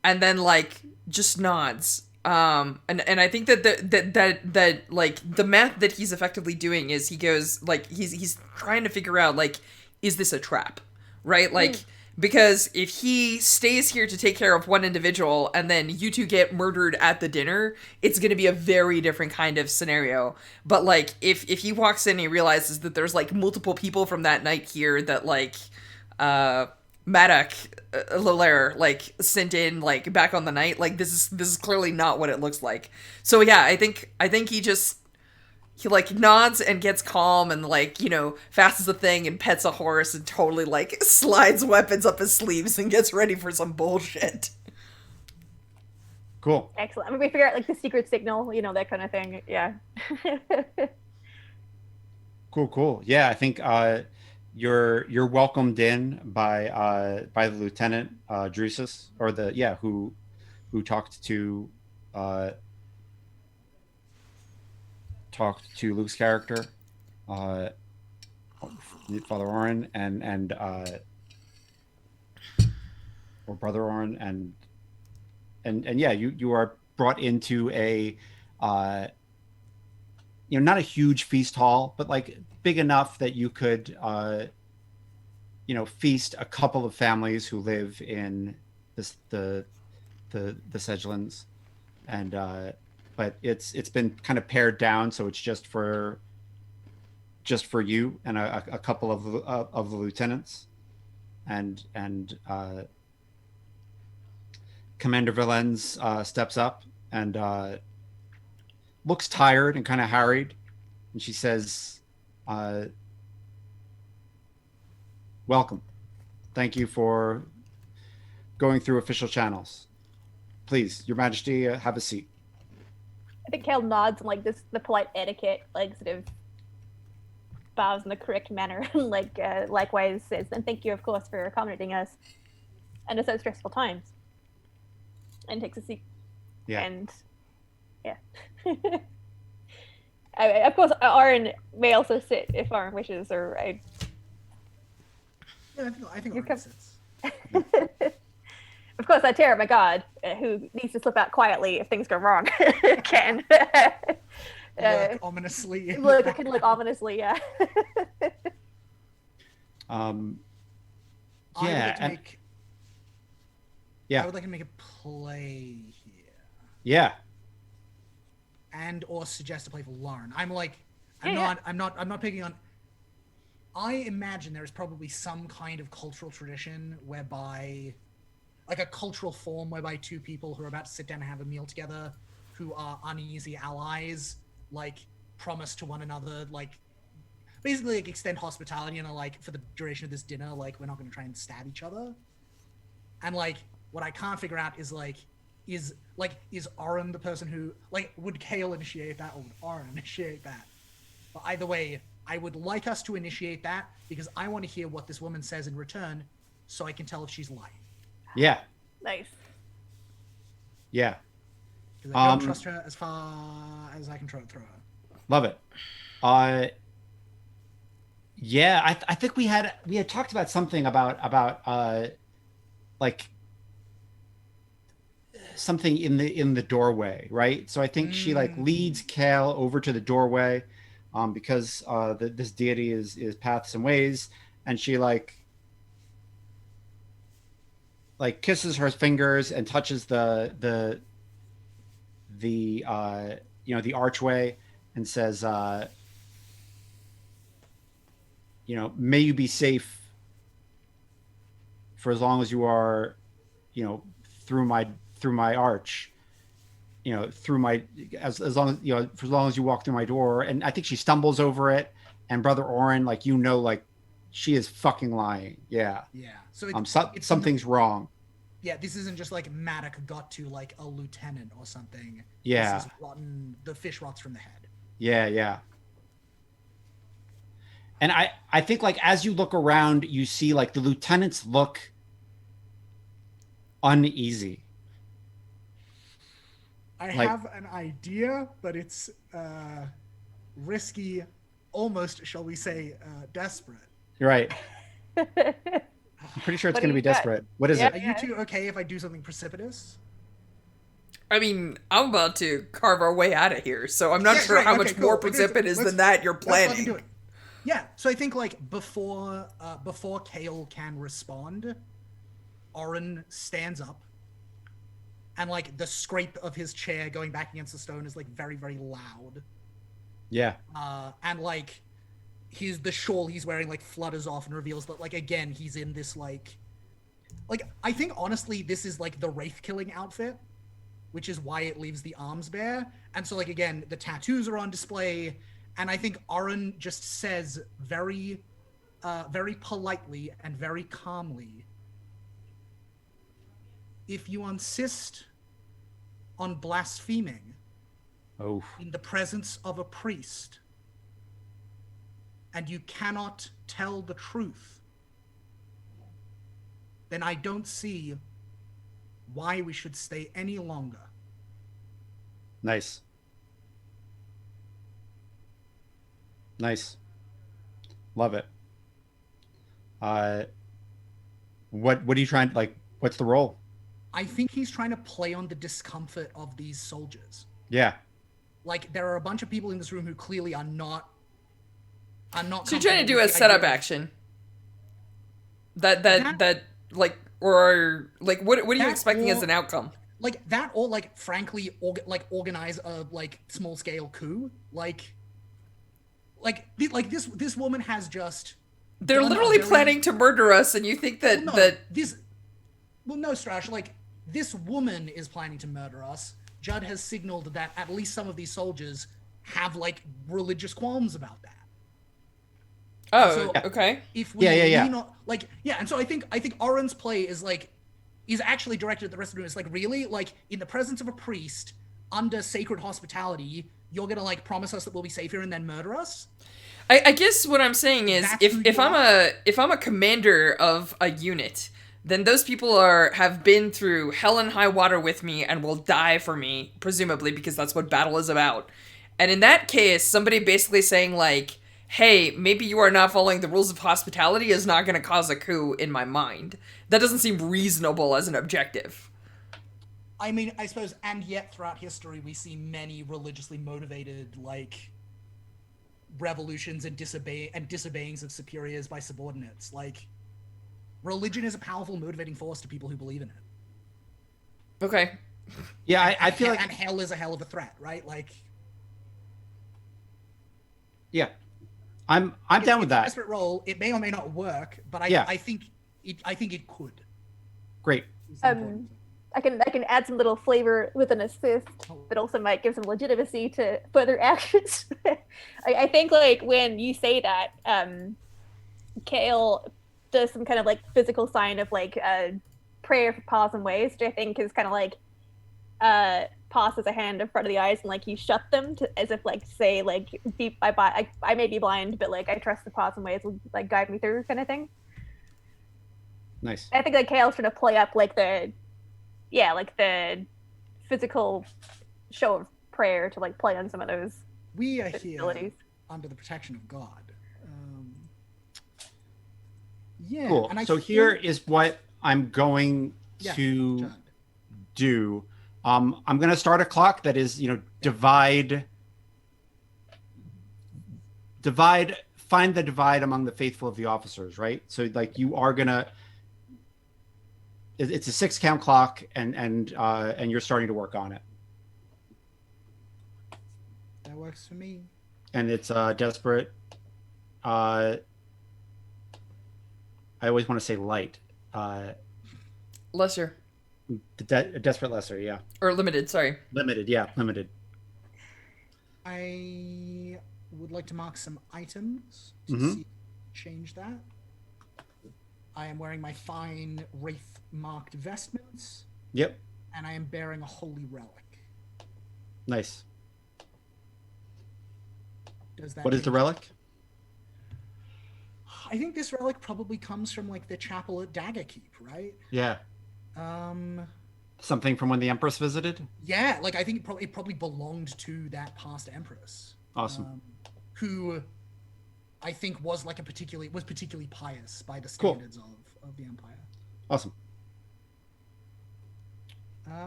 and then like just nods. And I think that like the math that he's effectively doing is he goes like he's trying to figure out like, is this a trap, right? Like because if he stays here to take care of one individual and then you two get murdered at the dinner, it's going to be a very different kind of scenario. But like if he walks in and he realizes that there's like multiple people from that night here that like Maddock Lolaire like sent in like back on the night, like this is clearly not what it looks like. So yeah, I think he like nods and gets calm and like, you know, fastens the thing and pets a horse and totally like slides weapons up his sleeves and gets ready for some bullshit. Cool. excellent. I mean, we figure out like the secret signal, you know, that kind of thing. Yeah. Cool. Yeah, I think you're welcomed in by the lieutenant Drusus, or who talked to Luke's character, Father Orin and or Brother Orin, and yeah, you are brought into a not a huge feast hall, but like big enough that you could feast a couple of families who live in the Sedgelands, and but it's been kind of pared down, so it's just for you and a couple of the lieutenants, and Commander Valens steps up and looks tired and kind of harried, and she says, welcome. Thank you for going through official channels. Please, Your Majesty, have a seat. I think Kale nods and like the polite etiquette, like sort of bows in the correct manner, and like likewise says, and thank you, of course, for accommodating us under such stressful times. And takes a seat. Yeah. And yeah. Of course, Aaron may also sit if Aaron wishes, or I. Yeah, I think You're Orin sits. Of course, Ater, my god, who needs to slip out quietly if things go wrong, can. Look ominously. Can look ominously, yeah. I would like to make. Yeah. I would like to make a play here, Yeah. and or suggest a play for Lauren. I'm Yeah. not picking on. I imagine there is probably some kind of cultural tradition whereby, like a cultural form whereby two people who are about to sit down and have a meal together, who are uneasy allies, like promise to one another, like basically like extend hospitality and are like, for the duration of this dinner, like we're not going to try and stab each other. And like what I can't figure out is like, is Oren the person who, like, would Kale initiate that or would Oren initiate that? But either way, I would like us to initiate that because I want to hear what this woman says in return so I can tell if she's lying. Yeah. Nice. Yeah. Because I don't Um, trust her as far as I can throw her. Love it. Uh, yeah, I think we had talked about something about like something in the doorway, right? So I think she like leads Kale over to the doorway, because this deity is paths and ways, and she like kisses her fingers and touches the the archway and says, may you be safe for as long as you are, you know, through my arch, through my as long as for as long as you walk through my door. And I think she stumbles over it, and Brother Orin, like, like, she is fucking lying. Yeah. Yeah. So it's something's wrong. Yeah, this isn't just like Maddock got to like a lieutenant or something. Yeah. This is rotten. The fish rots from the head. Yeah, yeah. And I think, like, as you look around, you see like the lieutenants look uneasy. I Like- have an idea, but it's risky, almost, shall we say, desperate. You're right. I'm pretty sure it's What going to do be you got? desperate. What is Yeah. Are it? you two okay if I do something precipitous? I mean, I'm about to carve our way out of here, so I'm not Yeah, sure great. how Okay, much cool. more Okay, precipitous let's- than that you're Let's fucking do planning. it. Yeah, so I think like before Kale can respond, Orin stands up, and like the scrape of his chair going back against the stone is like very, very loud. Yeah. And like the shawl he's wearing like flutters off and reveals that, like, again, he's in this like I think honestly this is like the wraith killing outfit, which is why it leaves the arms bare. And so, like, again, the tattoos are on display, and I think Orin just says very very politely and very calmly, if you insist on blaspheming Oh. in the presence of a priest, and you cannot tell the truth, then I don't see why we should stay any longer. Nice. Nice. Love it. What are you trying, like, what's the role? I think he's trying to play on the discomfort of these soldiers. Yeah. Like, there are a bunch of people in this room who clearly are not. So you're trying to do a comfortable with the setup idea of- action. That like, or like, what are you That expecting as or- an outcome? Like that, or like, frankly, organize a like small scale coup. Like this woman has just. They're done a literally very- planning to murder us, and you think that Well, no, that this. Well, no, Strash. Like, this woman is planning to murder us. Judd has signaled that at least some of these soldiers have like religious qualms about that. oh, So- okay. If we Yeah. lean on, like, yeah, and so I think Orin's play is like, is actually directed at the rest of the room. It's like, really, like, in the presence of a priest under sacred hospitality, you're gonna like promise us that we'll be safe here and then murder us? I guess what I'm saying is, That's who if you I'm a commander of a unit, then those people have been through hell and high water with me and will die for me, presumably, because that's what battle is about. And in that case, somebody basically saying like, hey, maybe you are not following the rules of hospitality is not going to cause a coup in my mind. That doesn't seem reasonable as an objective. I mean, I suppose, and yet throughout history, we see many religiously motivated like revolutions and disobeyings of superiors by subordinates. Like, religion is a powerful motivating force to people who believe in it. Okay. Yeah, I feel like, and hell is a hell of a threat, right? Like, yeah. I'm down it's with a that. desperate role. It may or may not work, but Yeah. I think it could. Great. is the important thing. I can add some little flavor with an assist, but also might give some legitimacy to further actions. I think like when you say that, Kale does some kind of like physical sign of like prayer for paws and ways, which I think is kind of like passes a hand in front of the eyes and like you shut them to, as if like say like I may be blind, but like I trust the paws and ways will like guide me through kind of thing. Nice. I think like Kale's trying to play up like the physical show of prayer to like play on some of those We are here abilities. under the protection of God. Yeah. Cool. And I So think, here is what I'm going yeah, to Judd. do. I'm going to start a clock that is, divide, find the divide among the faithful of the officers, right? So like you are going to, it's a 6 count clock and you're starting to work on it. That works for me. And it's desperate. I always want to say light. Lesser. Desperate lesser, yeah. Or limited, sorry. Limited, yeah, limited. I would like to mark some items to Mhm. see change that. I am wearing my fine wraith marked vestments, Yep, and I am bearing a holy relic. nice. Does that What is the change- relic? I think this relic probably comes from like the chapel at Daggerkeep, right? Yeah, Something from when the Empress visited. Yeah, like I think it probably belonged to that past empress. Awesome. Who I think was like was particularly pious by the Cool. standards of the empire. Awesome.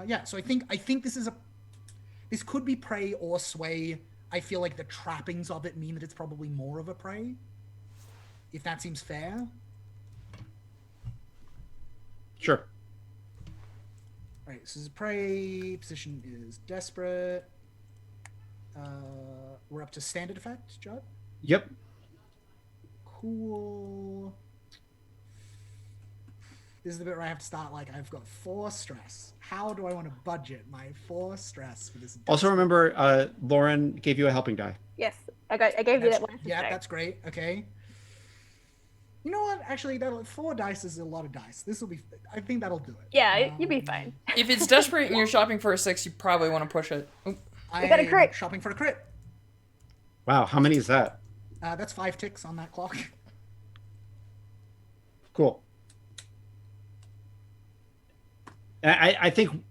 Yeah, so I think this could be prey or sway. I feel like the trappings of it mean that it's probably more of a prey. If that seems fair. Sure. Right, so this is prey. Position is desperate. We're up to standard effect, Judd. Yep. Cool. This is the bit where I have to start. Like, I've got 4 stress. How do I want to budget my 4 stress for this? Also remember, Lauren gave you a helping die. Yes, I gave you that one. Yeah, that's great. Okay. You know what? Actually, 4 dice is a lot of dice. This will be. I think that'll do it. Yeah, you'd be fine. If it's desperate and you're shopping for a 6, you probably want to push it. Oop. I got a crit. shopping for a crit. Wow, how many is that? That's 5 ticks on that clock. Cool. I think.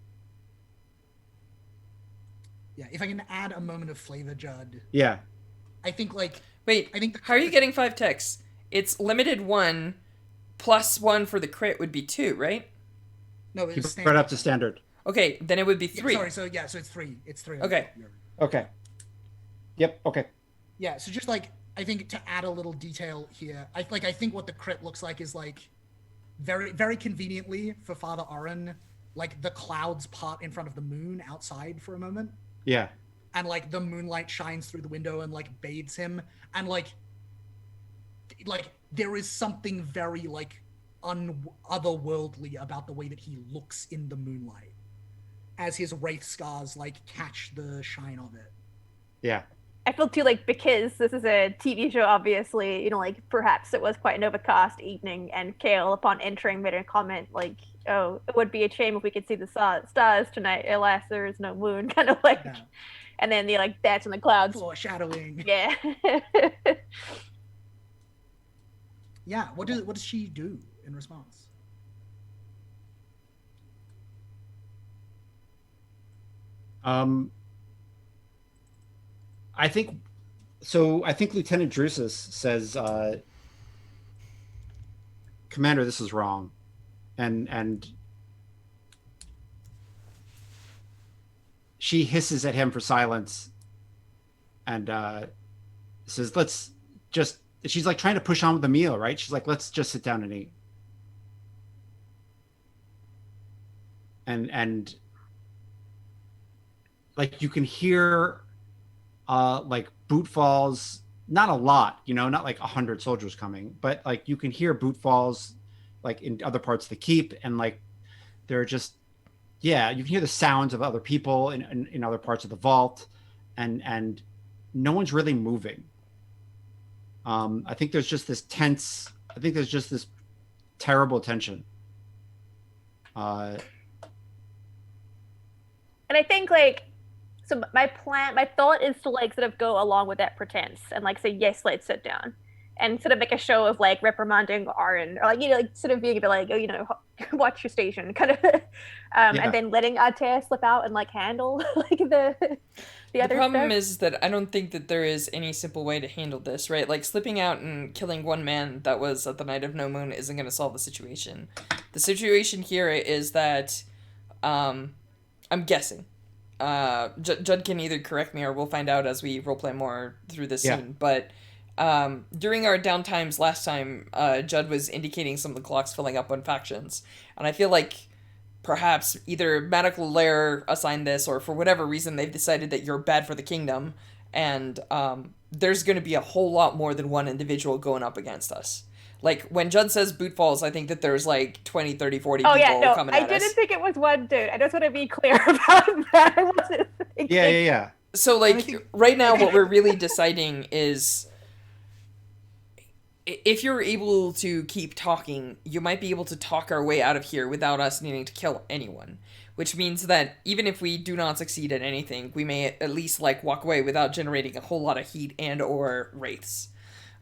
Yeah, if I can add a moment of flavor, Judd. Yeah. I think like. Wait, I think how are you getting 5 ticks? It's limited 1 plus 1 for the crit would be 2, right? No, Keep it's it right up to standard. Okay, then it would be 3. Sorry, so it's 3. It's 3. Okay. Okay. Yep. Okay. Yeah, so just like I think to add a little detail here, I think what the crit looks like is like very very conveniently for Father Oren, like the clouds part in front of the moon outside for a moment, Yeah. and like the moonlight shines through the window and like bathes him, and like there is something very like otherworldly about the way that he looks in the moonlight as his wraith scars like catch the shine of it. Yeah. I feel too like because this is a TV show, obviously, like perhaps it was quite an overcast evening, and Kale, upon entering, made a comment like, "Oh, it would be a shame if we could see the stars tonight. Alas, there is no moon." Kind of like, Yeah. and then they like dance in the clouds. Foreshadowing. Yeah. Yeah. What does she do in response? I think so. I think Lieutenant Drusus says, "Commander, this is wrong," and she hisses at him for silence, and says, "Let's just." She's like trying to push on with the meal, right? She's like, "Let's just sit down and eat." And like you can hear like boot falls, not a lot, not like 100 soldiers coming, but like you can hear boot falls like in other parts of the keep, and like they're just, yeah, you can hear the sounds of other people in other parts of the vault, and no one's really moving. I think there's just this terrible tension. And I think like, so my thought is to like sort of go along with that pretense and like say, yes, let's sit down. and sort of make a show of like reprimanding Aaron, or like, you know, like sort of being a bit like, oh, you know, watch your station, kind of, and then letting Altair slip out and like handle like the other problem stuff. is that I don't think that there is any simple way to handle this, right? Like slipping out and killing one man that was at the Night of No Moon isn't going to solve the situation. The situation here is that, I'm guessing. Judd can either correct me or we'll find out as we roleplay more through this scene. But during our downtimes last time, Judd was indicating some of the clocks filling up on factions, and I feel like perhaps either Medical Lair assigned this, or for whatever reason they've decided that you're bad for the kingdom, and there's going to be a whole lot more than one individual going up against us. Like, when Judd says boot falls, I think that there's like 20, 30, 40 people coming at us. I didn't think it was one dude. I just want to be clear about that. I wasn't thinking. Yeah. So, like, right now what we're really deciding is, if you're able to keep talking, you might be able to talk our way out of here without us needing to kill anyone. Which means that even if we do not succeed at anything, we may at least, like, walk away without generating a whole lot of heat and or wraiths.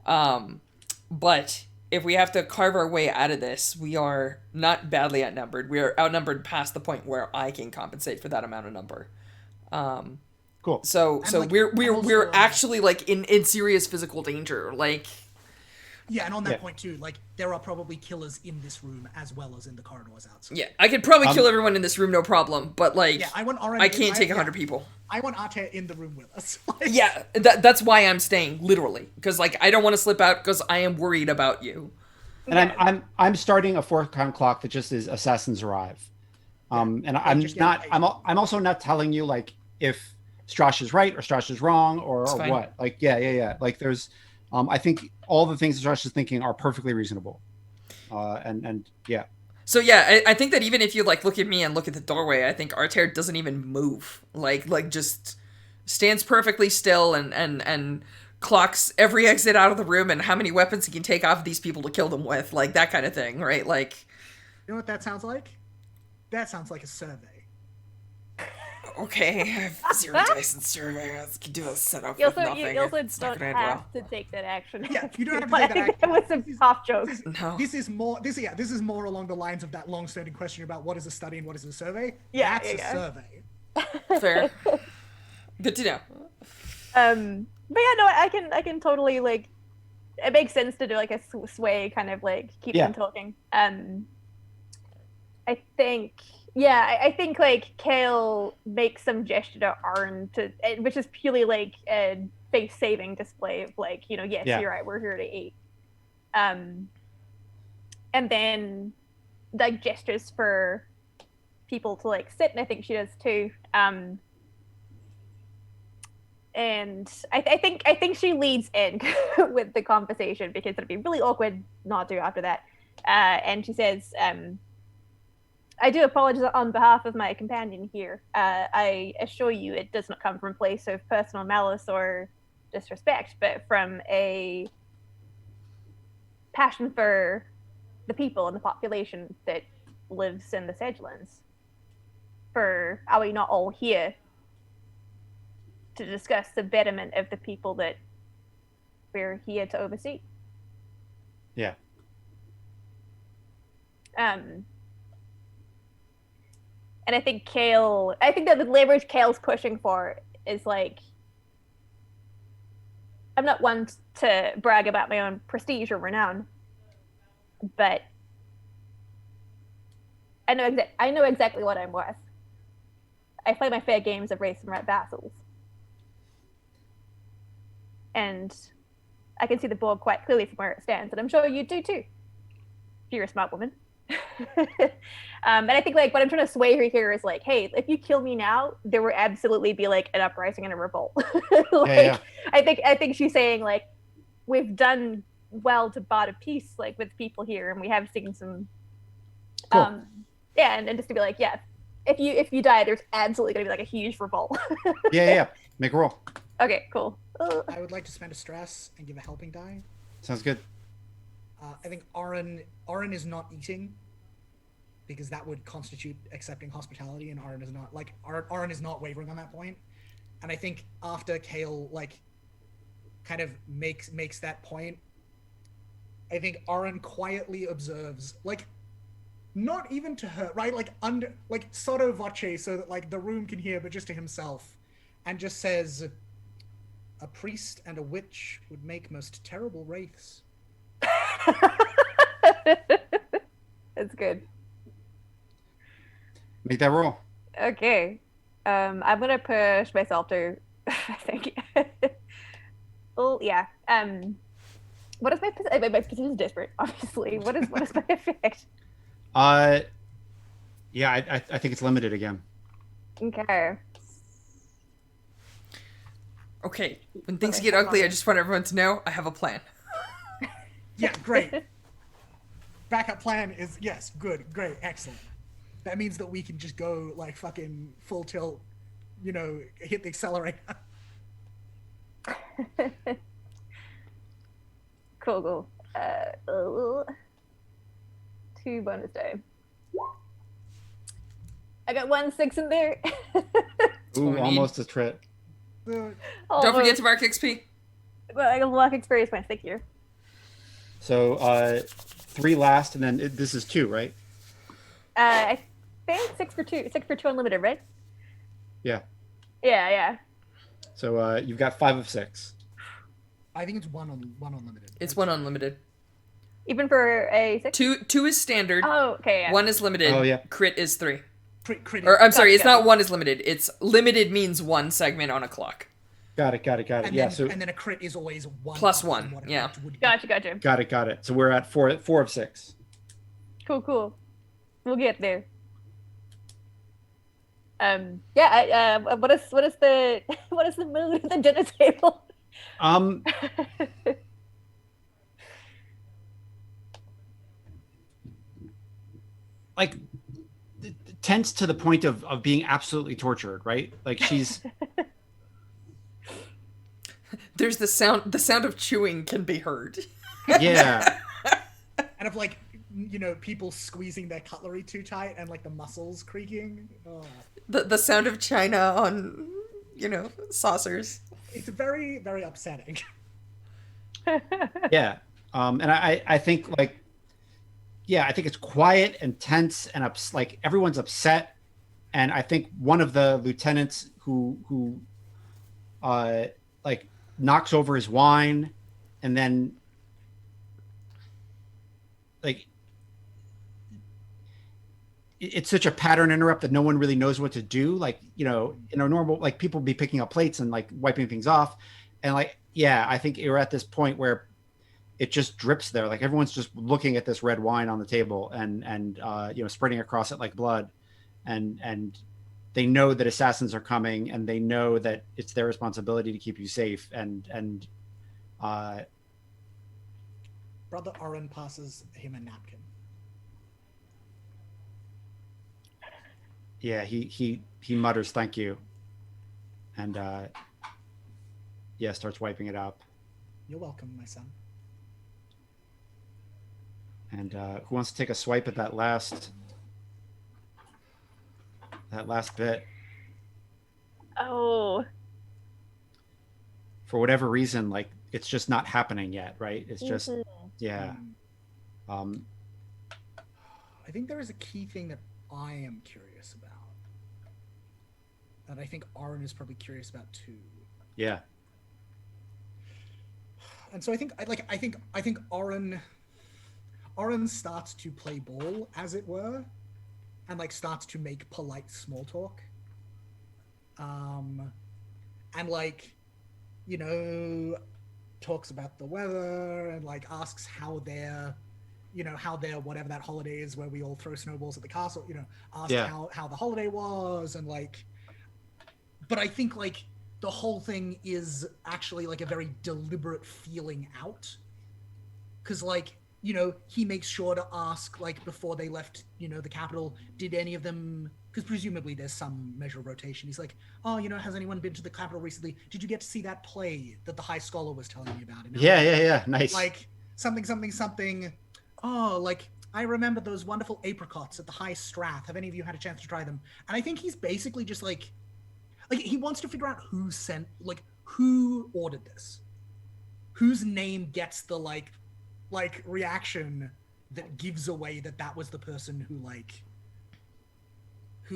But if we have to carve our way out of this, we are not badly outnumbered. We are outnumbered past the point where I can compensate for that amount of number. Cool. So like, we're actually like in serious physical danger. Like, yeah, and on that point too, like there are probably killers in this room as well as in the corridors outside. yeah, I could probably kill everyone in this room, no problem. But like, Yeah, I can't take 100 people. I want Arte in the room with us. Like, Yeah, that's why I'm staying, literally, because like I don't want to slip out because I am worried about you. And I'm starting a 4-count clock that just is assassins arrive. And I'm also not telling you like if Strash is right or Strash is wrong or what. Like yeah. Like there's I think all the things Strash is thinking are perfectly reasonable. And yeah. So yeah, I think that even if you like look at me and look at the doorway, I think Altair doesn't even move. Like just stands perfectly still and clocks every exit out of the room and how many weapons he can take off of these people to kill them with, like that kind of thing, right? Like, you know what that sounds like? That sounds like a survey. Okay, I have 0 dice in survey. I can do a setup You with also, nothing. you also It's not don't gonna have end well. to take that action. Yeah, you don't have to take that action. That was some half joke. No. This is more along the lines of that long-standing question about what is a study and what is a survey. Yeah, That's yeah. a survey. Fair. Good to know. But yeah, no, I can totally like. It makes sense to do like a sway kind of like keep them talking. I think. Yeah, I think like Kale makes some gesture to Arn which is purely like a face-saving display of like, you know, yes, you're right, we're here to eat. And then like gestures for people to like sit, and I think she does too. And I think she leads in with the conversation because it'd be really awkward not to after that. And she says, I do apologize on behalf of my companion here. I assure you it does not come from a place of personal malice or disrespect, but from a passion for the people and the population that lives in the Sedgelands. For are we not all here to discuss the betterment of the people that we're here to oversee? Yeah. And I think that the leverage Kale's pushing for is like, I'm not one to brag about my own prestige or renown, but I know exactly what I'm worth. I play my fair games of race and right vassals. And I can see the board quite clearly from where it stands, and I'm sure you do too, if you're a smart woman. And I think like what I'm trying to sway her here is like, hey, if you kill me now, there will absolutely be like an uprising and a revolt. I think she's saying like we've done well to barter peace like with people here, and we have seen some Cool. and just to be like, yeah, if you die, there's absolutely gonna be like a huge revolt. Yeah. Make a roll. Okay, cool. I would like to spend a stress and give a helping die. Sounds good. I think Aaron is not eating because that would constitute accepting hospitality, and Aaron is not like Aaron is not wavering on that point. And I think after Kale like kind of makes that point, I think Oren quietly observes, like, not even to her, right? Like under, like sotto voce, so that like the room can hear, but just to himself, and just says, "A priest and a witch would make most terrible wraiths." It's good. Make that roll. Okay. I'm gonna push myself to I think. Well, yeah. What is my position is different, obviously. What is my effect? Yeah, I think it's limited again. Okay. Okay, when things get ugly, I just want everyone to know I have a plan. Yeah, great. Backup plan is yes, good, great, excellent. That means that we can just go like fucking full tilt, you know, hit the accelerator. Cool. 2 bonus die. I got 1 6 in there. Ooh, what we almost a crit. The- Don't forget to mark XP. Well, I got luck experience points. Thank you. So 3 last, and then this is 2, right? I think 6 for 2 unlimited, right? Yeah. Yeah. So you've got 5 of 6. I think it's one unlimited. It's 1 unlimited. Even for a 6? 2 is standard. Oh, okay. Yeah. 1 is limited. Oh, yeah. Crit is 3. Crit. Or I'm sorry, it's Gotcha. not 1 is limited. It's limited means 1 segment on a clock. Got it. And Yeah. then, So and then a crit is always 1 Plus up from 1, what a yeah. crit would be. Gotcha. got it. So we're at 4 of 6. Cool. We'll get there. Yeah. What is the mood at the dinner table? Like tense to the point of being absolutely tortured, right? Like she's There's the sound of chewing can be heard. yeah. And of like, you know, people squeezing their cutlery too tight and like the muscles creaking. Oh. The sound of china on, saucers. It's very, very upsetting. Yeah. And I think like, yeah, I think it's quiet and tense and like everyone's upset. And I think one of the lieutenants who like knocks over his wine and then like it's such a pattern interrupt that no one really knows what to do. Like, in a normal, like people be picking up plates and like wiping things off. And like, yeah, I think you're at this point where it just drips there. Like everyone's just looking at this red wine on the table and spreading across it like blood. And they know that assassins are coming and they know that it's their responsibility to keep you safe. And Brother Oren passes him a napkin. yeah, he mutters, "Thank you." And starts wiping it up. You're welcome, my son. And who wants to take a swipe at that last bit? Oh. For whatever reason, like it's just not happening yet, right? It's just yeah. I think there is a key thing that I am curious about. That I think Oren is probably curious about too. Yeah. And so I think Oren starts to play ball, as it were, and like starts to make polite small talk. And like, talks about the weather and like asks how their whatever that holiday is where we all throw snowballs at the castle, asks how the holiday was and like. But I think like the whole thing is actually like a very deliberate feeling out. Cause like, he makes sure to ask like before they left, the capital, did any of them, because presumably there's some measure of rotation. He's like, oh, has anyone been to the capital recently? Did you get to see that play that the High Scholar was telling me about? Yeah. Nice. Like something. Oh, like I remember those wonderful apricots at the High Strath. Have any of you had a chance to try them? And I think he's basically just like he wants to figure out who ordered this, whose name gets the like like reaction that gives away that that was the person who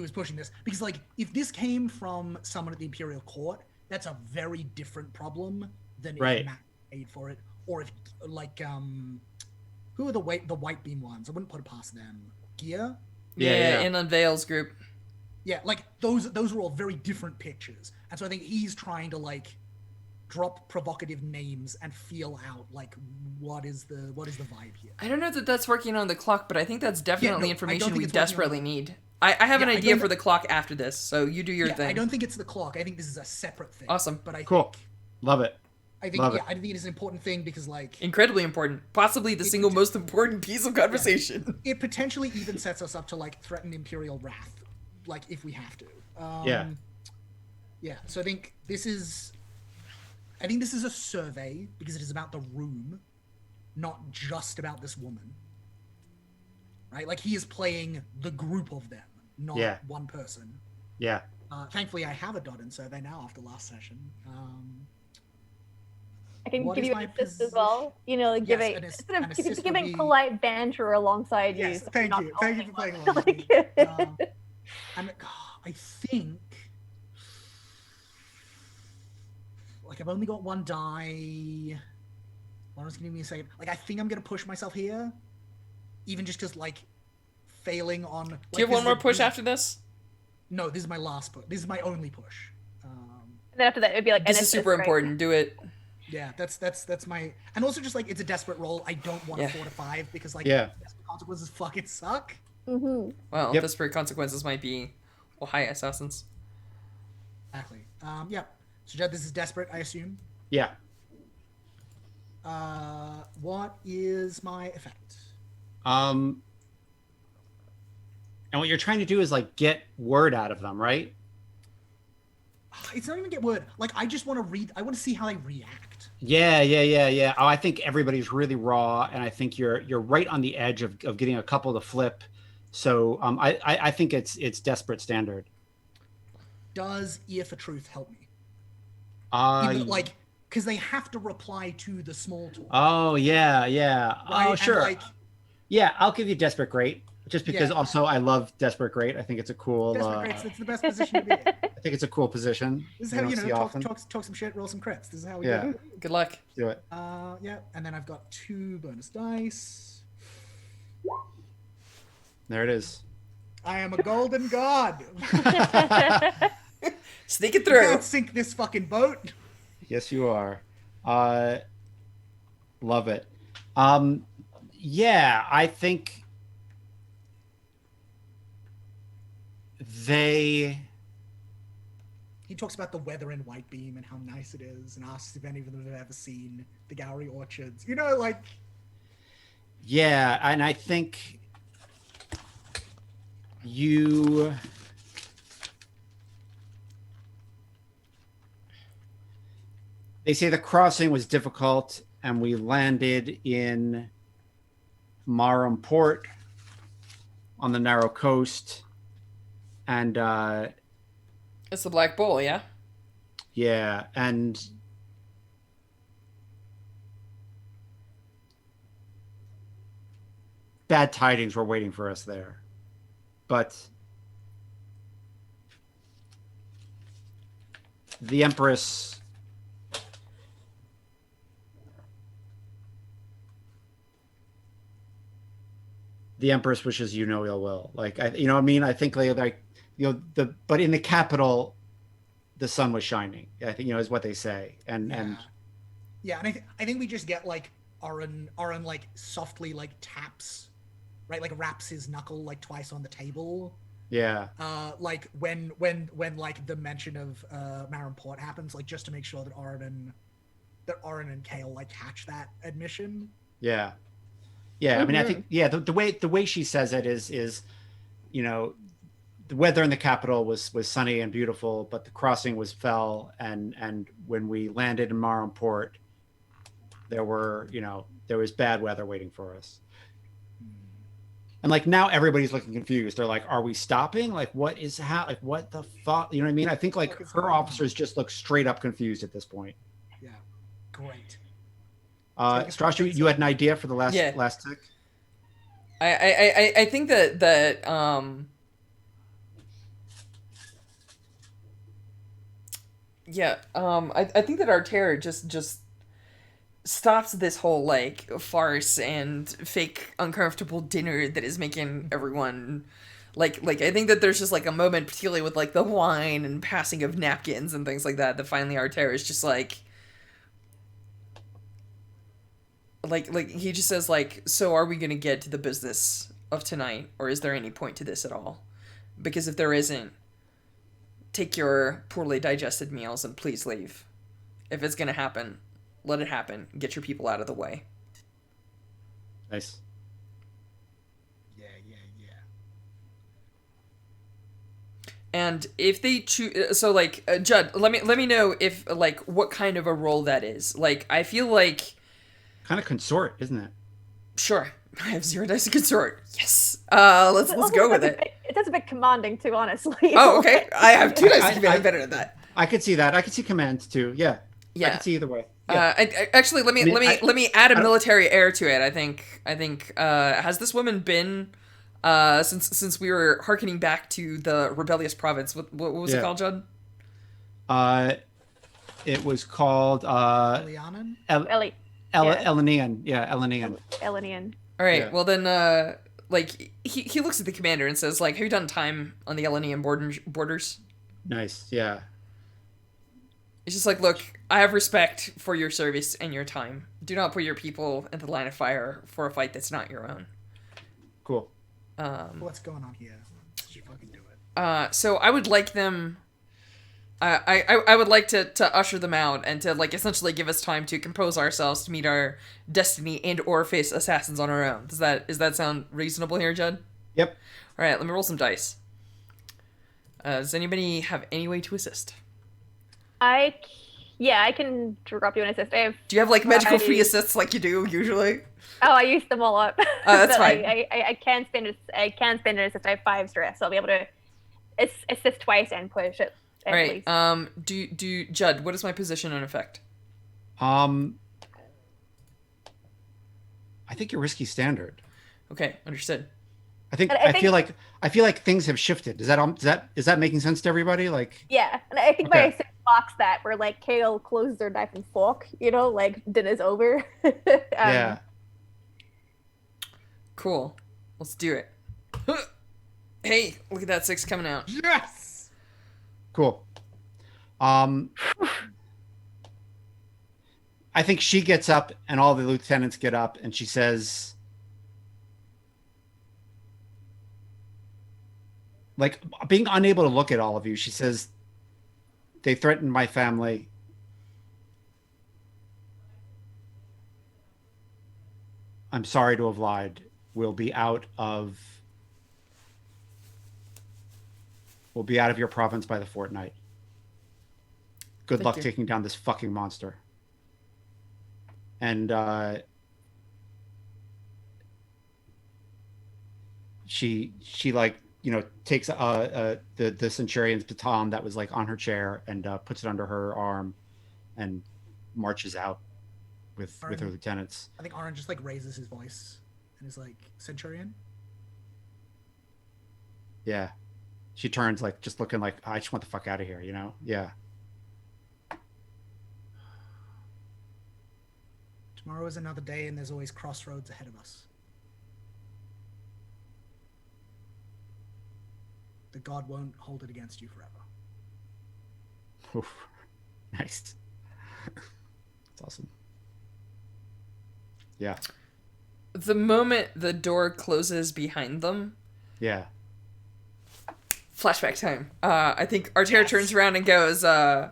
was pushing this. Because like if this came from someone at the Imperial Court, that's a very different problem than Right. if Matt paid for it, or if like who are the white beam ones? I wouldn't put it past them. Gear. Yeah, yeah. in Unveil's group. Yeah, like those are all very different pictures, and so I think he's trying to like drop provocative names and feel out like what is the vibe here. I don't know that that's working on the clock, but I think that's definitely no, I information don't think we it's working on desperately the- need. I have an Yeah, I idea don't- for the clock after this, so you do your Yeah, thing. I don't think it's the clock. I think this is a separate thing. Awesome. But I Cool. think Love it. I think Love yeah, it. I think it is an important thing because like Incredibly important. Possibly the single most important piece of conversation. it potentially even sets us up to like threaten Imperial wrath, like if we have to. Yeah. Yeah. So I think this is a survey because it is about the room, not just about this woman. Right? Like he is playing the group of them, not Yeah. one person. Yeah. Thankfully, I have a Dodden survey now after last session. I can What give is you my an assist as well. You know, like giving an instead of assist would giving be- polite banter alongside you. Yes, so thank you're you. not Thank you the for playing only along one. with me. And I think like I've only got one die. Lauren's gonna give me a second. Like I think I'm gonna push myself here, even just because like failing on. Like, Do you have this one is more a- push this- after this? No, this is my last push. This is my only push. And then after that, it'd be like This an is assist, super right? important. Do it. Yeah, that's my. And also just like it's a desperate roll. I don't want Yeah. a 4 to 5 because like Yeah. desperate consequences fucking suck. Mm-hmm. Well, Yep. desperate consequences might be high assassins. Exactly. Yeah. So Jed, this is desperate, I assume. Yeah. What is my effect? And what you're trying to do is like get word out of them, right? It's not even get word. Like I just want to read. I want to see how they react. Yeah. Oh, I think everybody's really raw, and I think you're right on the edge of getting a couple to flip. So I think it's desperate standard. Does Ear for Truth help me? Uh, Even, like because they have to reply to the small talk. oh yeah. right? Oh And, sure. like Yeah, I'll give you Desperate Great, just because Yeah. also I love Desperate Great. I think it's a cool. Desperate Greats, it's the best position to be in. I think it's a cool position. This is You how don't you know see talk, often. talk some shit, roll some crits. This is how we Yeah. do it. Good luck. Do it. Yeah, and then I've got 2 bonus dice. There it is. I am a golden god. Sneak it through. Can't sink this fucking boat. Yes, you are. Love it. Yeah, I think they. He talks about the weather in White Beam and how nice it is, and asks if any of them have ever seen the Gowrie Orchards. You know, like Yeah, and I think you. They say the crossing was difficult, and we landed in Marham Port on the narrow coast, and It's the Black Bull, yeah? yeah, and bad tidings were waiting for us there, but the Empress. The Empress wishes you no ill will. Like you know what I mean? I think like but in the capital, the sun was shining. I think is what they say. And yeah, and I think we just get like Oren like softly like taps, right? Like wraps his knuckle like twice on the table. yeah, Like when like the mention of Marham Port happens, like just to make sure that Oren and Kale like catch that admission. yeah. I mean, I think the way she says it is the weather in the capital was sunny and beautiful, but the crossing was fell, and when we landed in Marham Port, there was bad weather waiting for us. And like now everybody's looking confused. They're like, are we stopping? Like what the fuck? You know what I mean? I think like What is her going on? officers just look straight up confused at this point. Yeah, great. Strashu, you had an idea for the last Yeah. last tick? I think that yeah, I think that our terror just stops this whole like farce and fake uncomfortable dinner that is making everyone like I think that there's just like a moment, particularly with like the wine and passing of napkins and things like that, that finally our terror is just like he just says like, so are we gonna get to the business of tonight, or is there any point to this at all? Because if there isn't, take your poorly digested meals and please leave. If it's gonna happen, let it happen. Get your people out of the way. Nice. Yeah, yeah, yeah. And if they choose, so like Judd, let me know if like what kind of a role that is. Like I feel like Kind of consort, isn't it? sure, I have 0 dice to consort. Yes. Let's go with it. It does a bit commanding too, honestly. Oh, okay. I have 2 dice to be I- better at that. I could see that. I could see commands too. Yeah. I Yeah. could see either way. Yeah. Actually, let me I mean, let me add a I don't- military air to it. I think has this woman been since we were harkening back to the rebellious province? What was it Yeah. called, Judd? It was called Lianan? Ellie, Elenian. Yeah, Elenian. Elenian. All right. Yeah. Well then, like he looks at the commander and says, like, have you done time on the Elenian borders? Nice. Yeah. It's just like, look, I have respect for your service and your time. Do not put your people in the line of fire for a fight that's not your own. Cool. What's going on here? Let's just fucking do it. So I would like them. I would like to usher them out and to like essentially give us time to compose ourselves to meet our destiny and or face assassins on our own. Does that sound reasonable here, Judd? Yep. All right, let me roll some dice. Does anybody have any way to assist? I can drop you an assist. Do you have like magical I- free assists like you do usually? I used them all up. That's But fine. I can spend an assist. I have 5 stress, so I'll be able to assist twice and push it. All right. Do Judd? What is my position in effect? I think you're risky standard. Okay, understood. I think And I I feel like things have shifted. Is that making sense to everybody? Like, Yeah, and I think my Okay. assist box that where like Kale closes their knife and fork, like dinner's over. yeah. Cool. Let's do it. Hey, look at that 6 coming out. Yes! Cool. I think she gets up and all the lieutenants get up and she says, like, being unable to look at all of you, she says, they threatened my family. I'm sorry to have lied. We'll be out of your province by the fortnight. Good Thank luck you. taking down this fucking monster. And she like, takes the centurion's baton that was like on her chair and puts it under her arm and marches out with her lieutenants. I think Aaron just like raises his voice and is like, Centurion? Yeah. She turns like just looking like, I just want the fuck out of here, Yeah. Tomorrow is another day and there's always crossroads ahead of us. The god won't hold it against you forever. Oof. Nice. That's awesome. Yeah. The moment the door closes behind them, Yeah. flashback time. I think Artera turns around and goes, so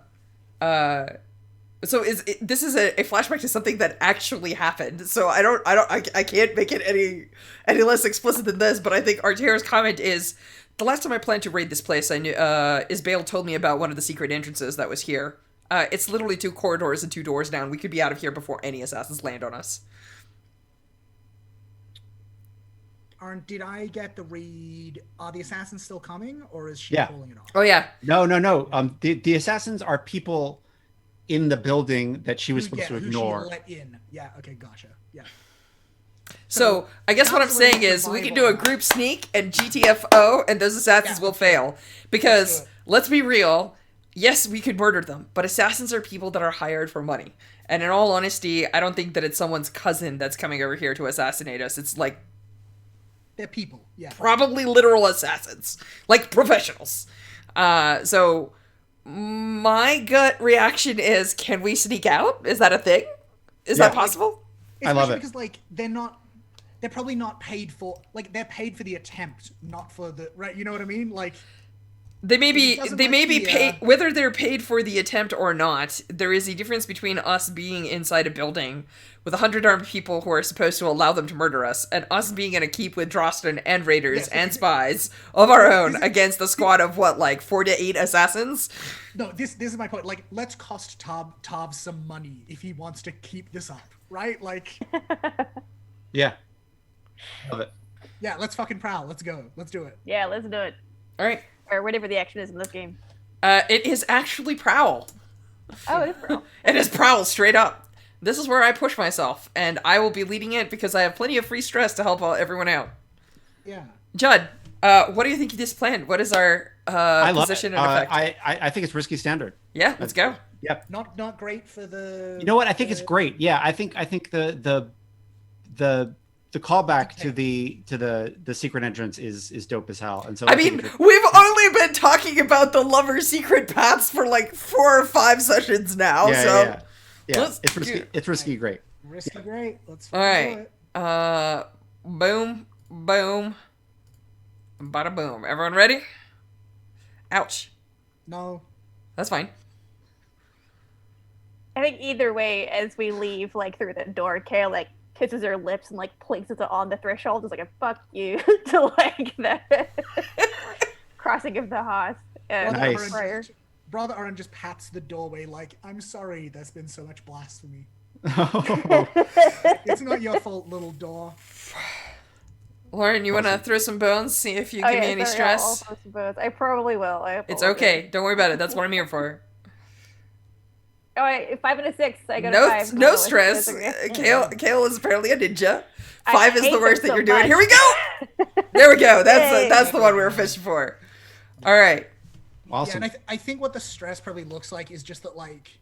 this is a flashback to something that actually happened. So I can't make it any less explicit than this, but I think Artera's comment is, the last time I planned to raid this place, I knew, Isbale told me about one of the secret entrances that was here. It's literally 2 corridors and 2 doors down. We could be out of here before any assassins land on us. Aaron, did I get the read? Are the assassins still coming or is she Yeah. calling it off? Oh yeah. No. The assassins are people in the building that she was supposed to who ignore. she let in. Yeah. Okay. Gotcha. Yeah. So I guess what I'm Counselor saying is we can do a survival. group sneak and GTFO, and those assassins Yeah, will let's do it. fail because do it. let's be real. Yes, we could murder them, but assassins are people that are hired for money. And in all honesty, I don't think that it's someone's cousin that's coming over here to assassinate us. It's like They're people. Yeah. probably literal assassins, like professionals. So my gut reaction is, can we sneak out? Is that a thing? Is Yeah. that possible? I love Especially it. because like they're probably not paid for, like, they're paid for the attempt, not for the, right, you know what I mean? Like, They may be It doesn't they may like be the, paid, whether they're paid for the attempt or not. There is a difference between us being inside a building with 100 armed people who are supposed to allow them to murder us, and us being in a keep with Droston and raiders Yes. and spies of our own against a squad of what, like 4 to 8 assassins. no, this is my point. Like, let's cost Tav some money if he wants to keep this up, right? Like, Yeah. Love it. yeah, let's fucking prowl. Let's go. Let's do it. Yeah, let's do it. All right, Or whatever the action is in this game. it is actually prowl. Oh, it is Pearl. It is prowl straight up. This is where I push myself, and I will be leading it because I have plenty of free stress to help everyone out. Yeah. Judd, what do you think you just planned? What is our I love it. position and effect? I think it's risky standard. Yeah, let's go. Yep. Not great for the. You know what? I think it's great. Yeah, I think the callback to the secret entrance is dope as hell. And so I think mean, it's- we've only been talking about the lover's secret paths for like 4 or 5 sessions now, yeah, so yeah. let's It's risky. do- It's risky. Great. Risky great. Let's all fucking do right. it. Boom, boom, bada boom. Everyone ready? Ouch. No. That's fine. I think either way, as we leave, like through the door, Kale like kisses her lips and like places it on the threshold, is like a fuck you to like the crossing of the hearth. Nice. Prior. Brother Oren just pats the doorway like, I'm sorry there's been so much blasphemy. Oh, It's not your fault, little door. Lauren, you want to throw some bones? See if you give me any sorry, I'll stress. throw some bones. I probably will. It's okay. Don't worry about it. That's what I'm here for. Oh, 5 and a 6. I got No, a 5. no it's stress. okay. Kale is apparently a ninja. I 5 is hate the worst them that so you're doing. much. Here we go. There we go. Yay. That's the one we were fishing for. All right. Yeah, awesome. and I think what the stress probably looks like is just that like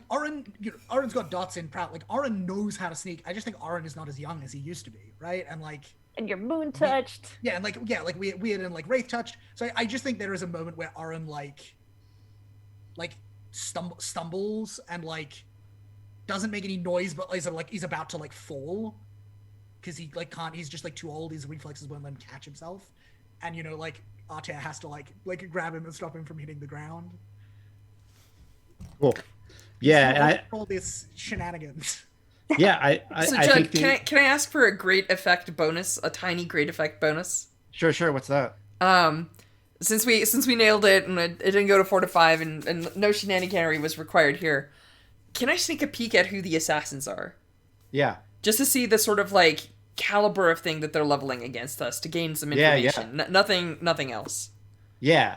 Oren, Oren's got dots in Prout. Like Oren knows how to sneak. I just think Oren is not as young as he used to be, right? And like And you're moon touched. yeah, and like we had and like Wraith touched. So I just think there is a moment where Oren like stumbles and like doesn't make any noise, but is like he's about to like fall because he like can't. He's just like too old. His reflexes won't let him catch himself, and like Artair has to like grab him and stop him from hitting the ground. Cool. Yeah, So and all this shenanigans. I So, I Judd, think the, can I ask for a great effect bonus, a tiny great effect bonus? sure. What's that? Since we nailed it and it didn't go to 4 to 5 and no shenaniganery was required here, can I sneak a peek at who the assassins are? Yeah. Just to see the sort of like caliber of thing that they're leveling against us to gain some Yeah, information. Nothing else. Yeah.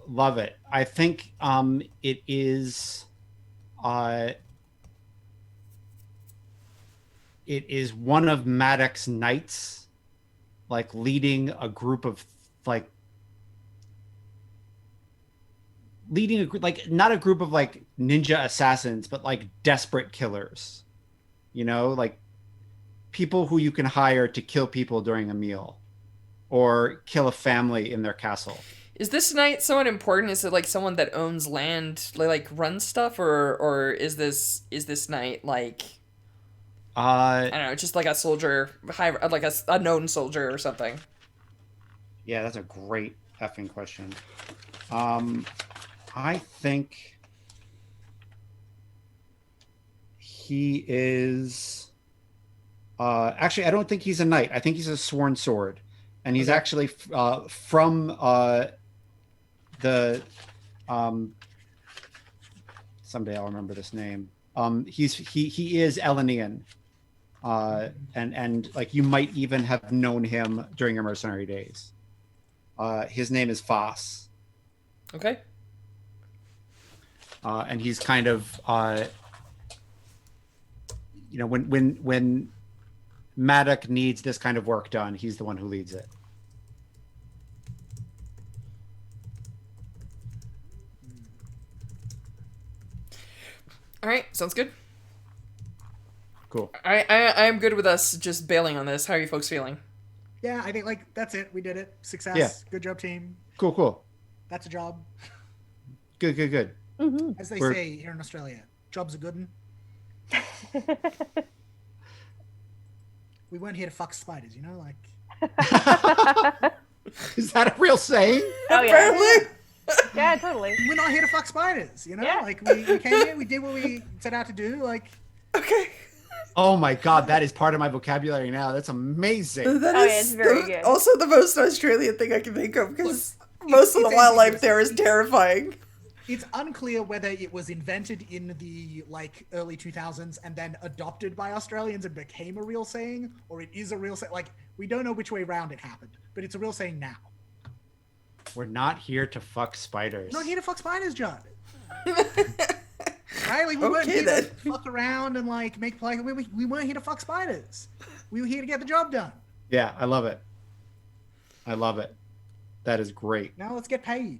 Love it. I think it is one of Maddox's knights, like leading a group of like not a group of like ninja assassins, but like desperate killers. Like people who you can hire to kill people during a meal or kill a family in their castle. Is this knight someone important? Is it like someone that owns land, like runs stuff, or is this knight like I don't know, just like a soldier, like a known soldier or something? Yeah, that's a great effing question. I think he is. Actually, I don't think he's a knight. I think he's a sworn sword, and he's actually from the. Someday I'll remember this name. He is Elenian, and like you might even have known him during your mercenary days. His name is Foss. Okay. And he's kind of, when Maddock needs this kind of work done, he's the one who leads it. All right. Sounds good. Cool. I am good with us just bailing on this. How are you folks feeling? Yeah, I think like that's it. We did it. Success. Yeah. Good job, team. Cool. That's a job. Good. Hmm. As they We're- say here in Australia, job's a good one. We weren't here to fuck spiders, you know, like. Is that a real saying? Oh yeah. Apparently. Yeah, totally. We're not here to fuck spiders, you know. Yeah. Like we came here, we did what we set out to do. Like Okay. Oh my god, that is part of my vocabulary now. That's amazing. That Oh, is yeah, it's very good. also the most Australian thing I can think of because most of the it's wildlife ambiguous. there is terrifying. it's unclear whether it was invented in the like early 2000s and then adopted by Australians and became a real saying, or it is a real saying. Like we don't know which way round it happened, but it's a real saying now. We're not here to fuck spiders. We're not here to fuck spiders, John. Right? Like we weren't Okay, here then. to fuck around and like make play. We weren't here to fuck spiders. We were here to get the job done. Yeah, I love it. That is great. Now let's get paid.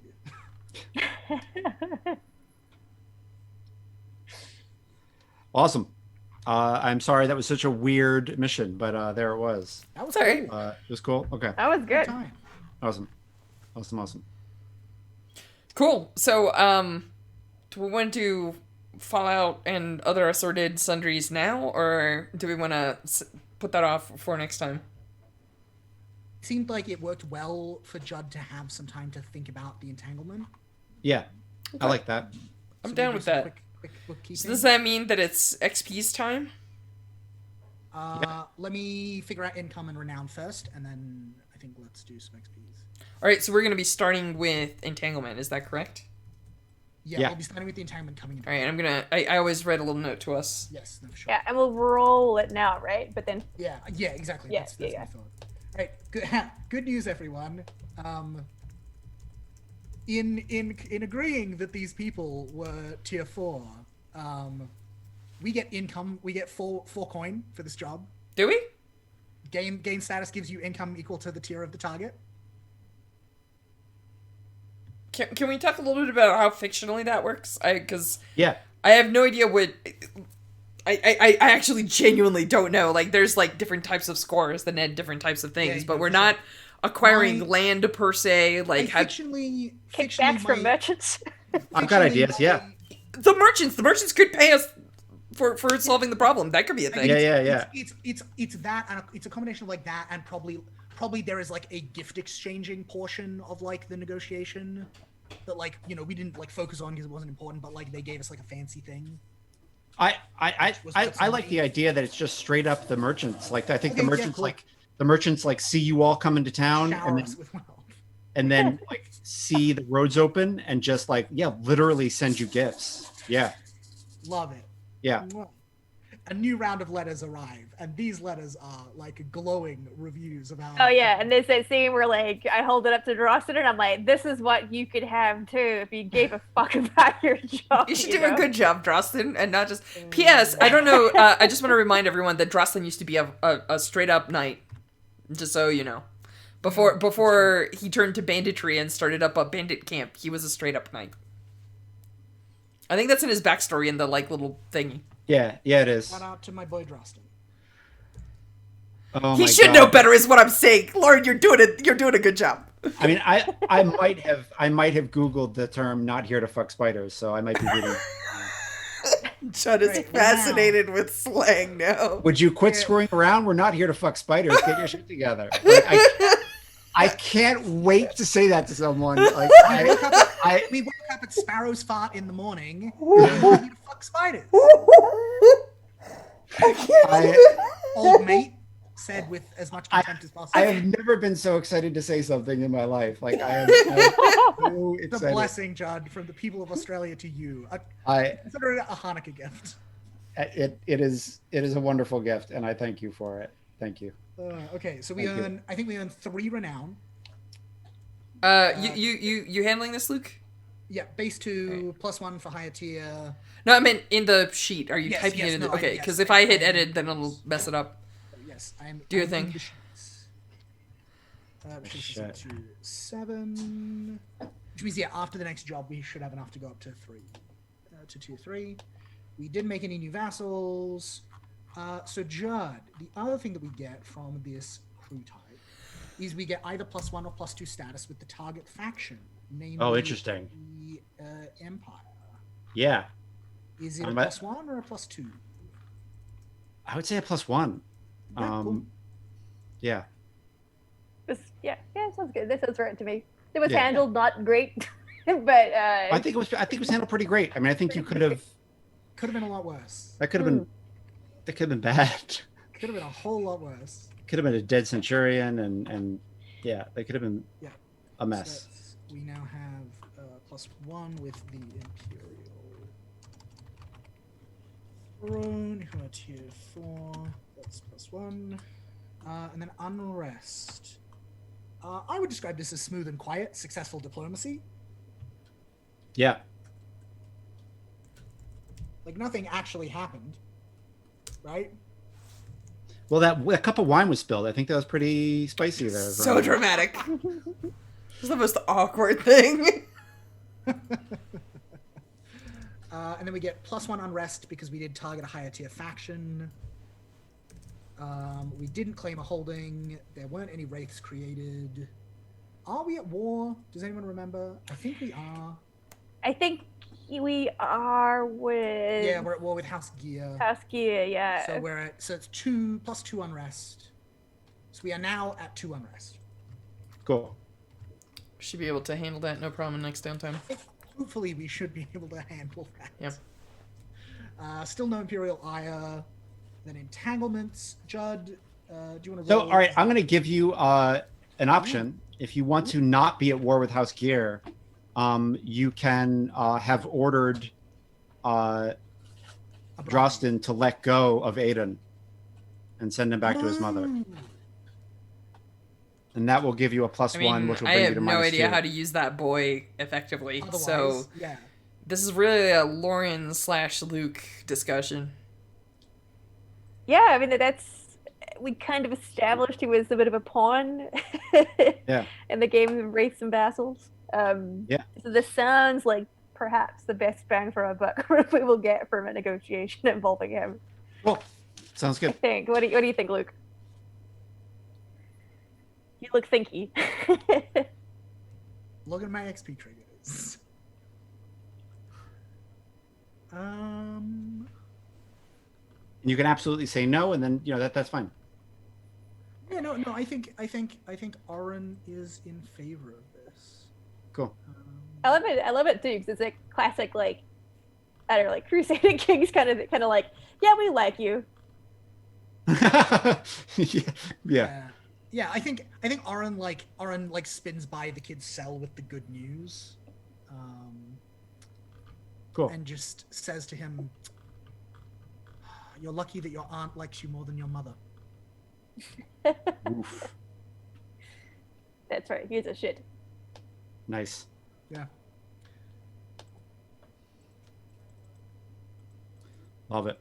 Awesome. I'm sorry that was such a weird mission, but there it was. That was Sorry. cool. It was cool. Okay. That was Good good. time. Awesome. Cool. So, do we want to Fallout and other assorted sundries now, or do we want to put that off for next time? Seemed like it worked well for Judd to have some time to think about the entanglement. Yeah, I like that. I'm So down we do with some that. Quick bookkeeping. So does that mean that it's XP's time? Let me figure out income and renown first, and then I think let's do some XPs. All right, so we're going to be starting with entanglement. Is that correct? Yeah, we'll be starting with the entanglement coming into All right, I'm gonna. I always read a little note to us. Yes, no, for sure. Yeah, and we'll roll it now, right? But then Yeah, exactly. Yeah, That's yeah, my thought. All right, good news, everyone. In agreeing that these people were tier 4, we get income. We get 4 coin for this job. Do we? Gain status gives you income equal to the tier of the target. Can we talk a little bit about how fictionally that works? Because Yeah. I have no idea what. I actually genuinely don't know. Like, there's like different types of scores that add different types of things, Yeah, but yeah, we're for not acquiring My- land per se. Like, Fictionally, kickbacks from merchants. I've got ideas, yeah. the merchants could pay us for solving the problem. That could be a thing. Yeah. It's that, and it's a combination of like that, and probably there is like a gift exchanging portion of like the negotiation that like we didn't like focus on because it wasn't important, but like they gave us like a fancy thing. I like the idea that it's just straight up the merchants. Like I think Okay, the yeah, merchants cool. see you all come into town Shower us with wealth. and then like see the roads open and just like literally send you gifts. Yeah. Love it. Yeah. Mwah. A new round of letters arrive, and these letters are like glowing reviews of our. Oh yeah, and there's that scene where like I hold it up to Drosston and I'm like, "This is what you could have too if you gave a fuck about your job." You should you do a know? good job, Drosston, and not just. P.S. I don't know. I just want to remind everyone that Drosston used to be a straight up knight. Just so you know, before he turned to banditry and started up a bandit camp, he was a straight up knight. I think that's in his backstory in the like little thingy. Yeah, it is. Shout out to my boy Droston. Oh He my should God. know better, is what I'm saying. Lauren, you're doing it. You're doing a good job. I mean, I might have Googled the term "not here to fuck spiders," so I might be reading. Judd is Right, fascinated with slang now. Would you quit screwing around? We're not here to fuck spiders. Get your shit together. Like, I can't wait to say that to someone. Like, We woke up at Sparrow's fart in the morning. And we need to fuck spiders. Old mate said with as much contempt as possible. I have never been so excited to say something in my life. Like I am so It's a excited. blessing, Judd, from the people of Australia to you. I Consider it a Hanukkah gift. it is a wonderful gift, and I thank you for it. Thank you. Okay, so Thank you. I think we earn 3 renown. You handling this, Luke? Yeah, base 2 +1 for higher tier. No, I meant in the sheet. Are you Yes, typing yes, it in? no, Okay, yes, because if I hit am edit, in then the it'll sheets. mess it up. Yes, Do your I'm thing. in the sheets. Which takes us Shit. up to 7. Which means, yeah, after the next job, we should have enough to go up to 3. To tier 3. We didn't make any new vassals. So, Judd, the other thing that we get from this crew type is we get either +1 or +2 status with the target faction, namely Oh, interesting. the Empire. Yeah, Is it a Um, +1 or a +2? I would say a +1. Yeah, cool. Yeah. Yeah, sounds good. This sounds right to me. It was Yeah. handled not great, but I think it was handled pretty great. I mean, I think you could have. Could have been a lot worse. That could have been. That could have been bad. Could have been a whole lot worse. Could have been a dead centurion, and yeah, they could have been Yeah. a mess. So we now have +1 with the Imperial Throne, who are tier 4. That's +1. And then Unrest. I would describe this as smooth and quiet, successful diplomacy. Yeah. Like, nothing actually happened. Right? Well, a cup of wine was spilled. I think that was pretty spicy there. So dramatic. It's the most awkward thing. And then we get +1 Unrest because we did target a higher tier faction. We didn't claim a holding. There weren't any wraiths created. Are we at war? Does anyone remember? I think we are. I think we are with. Yeah, we're at war with House Gear. Husky, yeah. So it's +2 Unrest. So we are now at 2 Unrest. Cool. Should be able to handle that, no problem, next downtime. Hopefully we should be able to handle that. Yep. Still no Imperial Ire. Then Entanglements. Judd, do you want to So, roll? all right, I'm going to give you an option. If you want to not be at war with House Gear, you can have ordered Drosten to let go of Aiden and send him back to his mother. And that will give you a +1, which will I bring you have to no idea -2. how to use that boy effectively. Otherwise, So yeah. this is really a Lauren/Luke discussion. Yeah, I mean that's we kind of established he was a bit of a pawn. Yeah. In the game of Wraiths and Vassals. Yeah. So this sounds like perhaps the best bang for our buck we will get from a negotiation involving him. Cool. Sounds I good. think. What do you think, Luke? You look thinky. Look at my XP triggers. You can absolutely say no, and then that's fine. Yeah, no. I think Oren is in favor of this. Cool. I love it too, because it's a classic I don't know, Crusader Kings kind of like, yeah, we like you. Yeah. Yeah, I think Oren spins by the kid's cell with the good news. Cool. And just says to him, "You're lucky that your aunt likes you more than your mother." Oof. That's right. He's a shit. Nice. Yeah. Love it.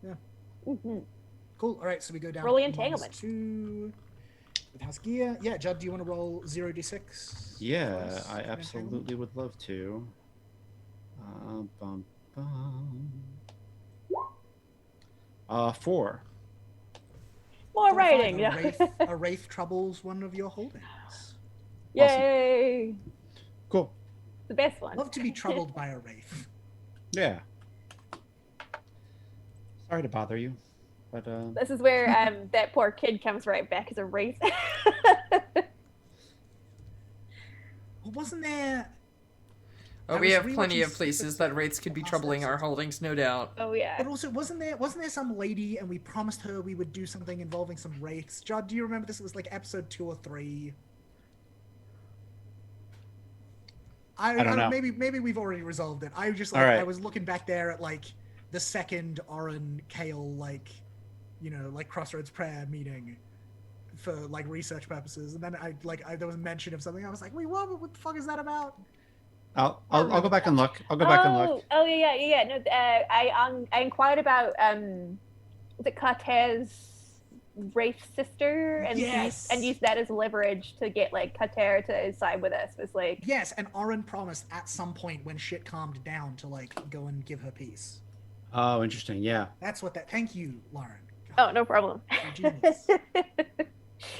Yeah. Mm-hmm. Cool. All right, so we go down. Roll to entanglement. -2 with House Gear. Yeah, Judd, do you want to roll 0d6? Yeah, Plus I an absolutely would love to. Bum, bum. 4. More So writing. fine, Yeah. a wraith troubles one of your holdings. Yay! Cool. The best one. Love to be troubled by a wraith. Yeah. Sorry to bother you, but This is where that poor kid comes right back as a wraith. Well, wasn't there? Oh, I we was have plenty rewatching of places that wraiths could be troubling our holdings, no doubt. Oh yeah. But also, wasn't there some lady, and we promised her we would do something involving some wraiths? Judd, do you remember this? It was like episode 2 or 3. I don't know. Maybe we've already resolved it. I just All right. I was looking back there at the second Oren Kale Crossroads prayer meeting, for like research purposes, and then there was mention of something. I was like, wait, what the fuck is that about? I'll go back and look. I'll go back and look. Oh yeah. No, I inquired about was it Kater's Wraith sister, and Yes. used that as leverage to get like Kater to side with us. Was like, Yes, and Oren promised at some point when shit calmed down to like go and give her peace. Oh, interesting. Yeah. That's what that. Thank you, Lauren. oh, no problem. You're a genius.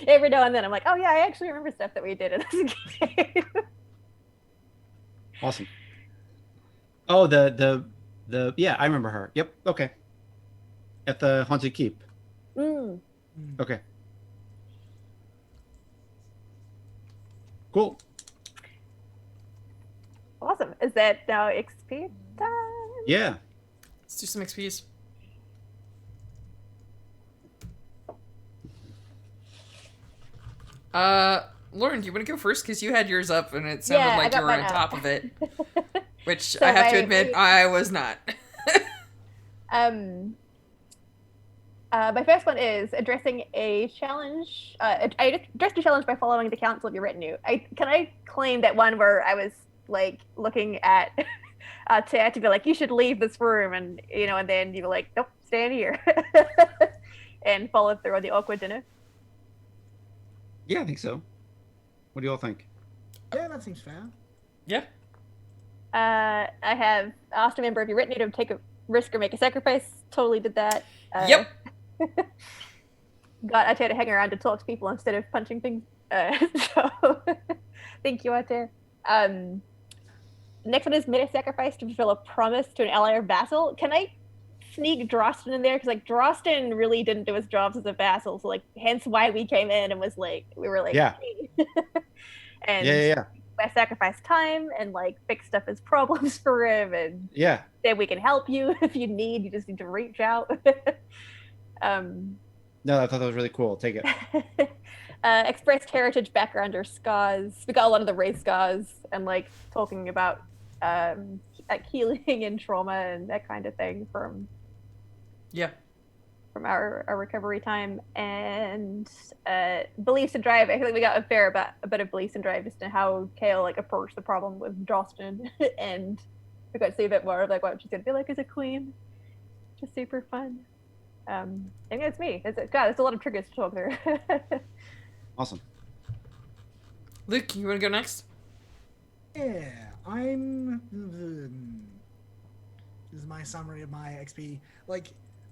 Every now and then I'm like, oh yeah, I actually remember stuff that we did in this game. Awesome. Oh, the yeah, I remember her. Yep. Okay. At the Haunted Keep. Mm. Okay. Cool. Awesome. Is that now XP time? Yeah. Let's do some XPs. Lauren, do you want to go first? Because you had yours up and it sounded Yeah, I like got you were on mine top up. of it. Which So I have to my- admit, I was not. My first one is addressing a challenge. I addressed a challenge by following the counsel of your retinue. Can I claim that one where I was like looking at to be like, you should leave this room, and and then you were like, nope, stay in here, and followed through on the awkward dinner. Yeah, I think so. What do you all think? Yeah, that seems fair. Yeah. I have asked a member of your retinue to take a risk or make a sacrifice. Totally did that. Yep. Got Ate to hang around to talk to people instead of punching things. So thank you, Ate. Next one is made a sacrifice to fulfill a promise to an ally or vassal. Can I sneak Drosten in there? Because like Drosten really didn't do his jobs as a vassal, so like hence why we came in and was like we were like Yeah. hey. And Yeah. I sacrifice time and like fix stuff as problems for him, and Yeah. then we can help you if you need. You just need to reach out. No, I thought that was really cool. Take it. Expressed heritage, background, or scars. We got a lot of the race scars and like talking about like healing and trauma and that kind of thing from Yeah. our recovery time. And beliefs and drive. I feel like we got a bit of beliefs and drive just in how Kale like approached the problem with Jostin, and we got to see a bit more of like what she's gonna be like as a queen. Just super fun. I think that's me. There's a lot of triggers to talk through. Awesome. Luke, you want to go next? Yeah, this is my summary of my XP. Like,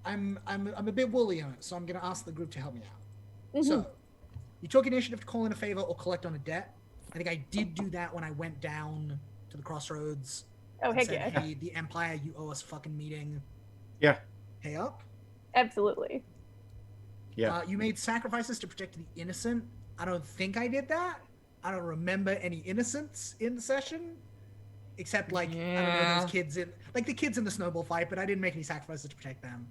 I'm a bit woolly on it, so I'm gonna ask the group to help me out. Mhm. So, you took initiative to call in a favor or collect on a debt. I think I did do that when I went down to the crossroads. Oh, and heck said, yeah. Hey, the Empire, you owe us a fucking meeting. Yeah. Pay up. Absolutely. Yeah. You made sacrifices to protect the innocent. I don't think I did that. I don't remember any innocents in the session, except like I don't know Yeah. those kids in like the kids in the snowball fight. But I didn't make any sacrifices to protect them.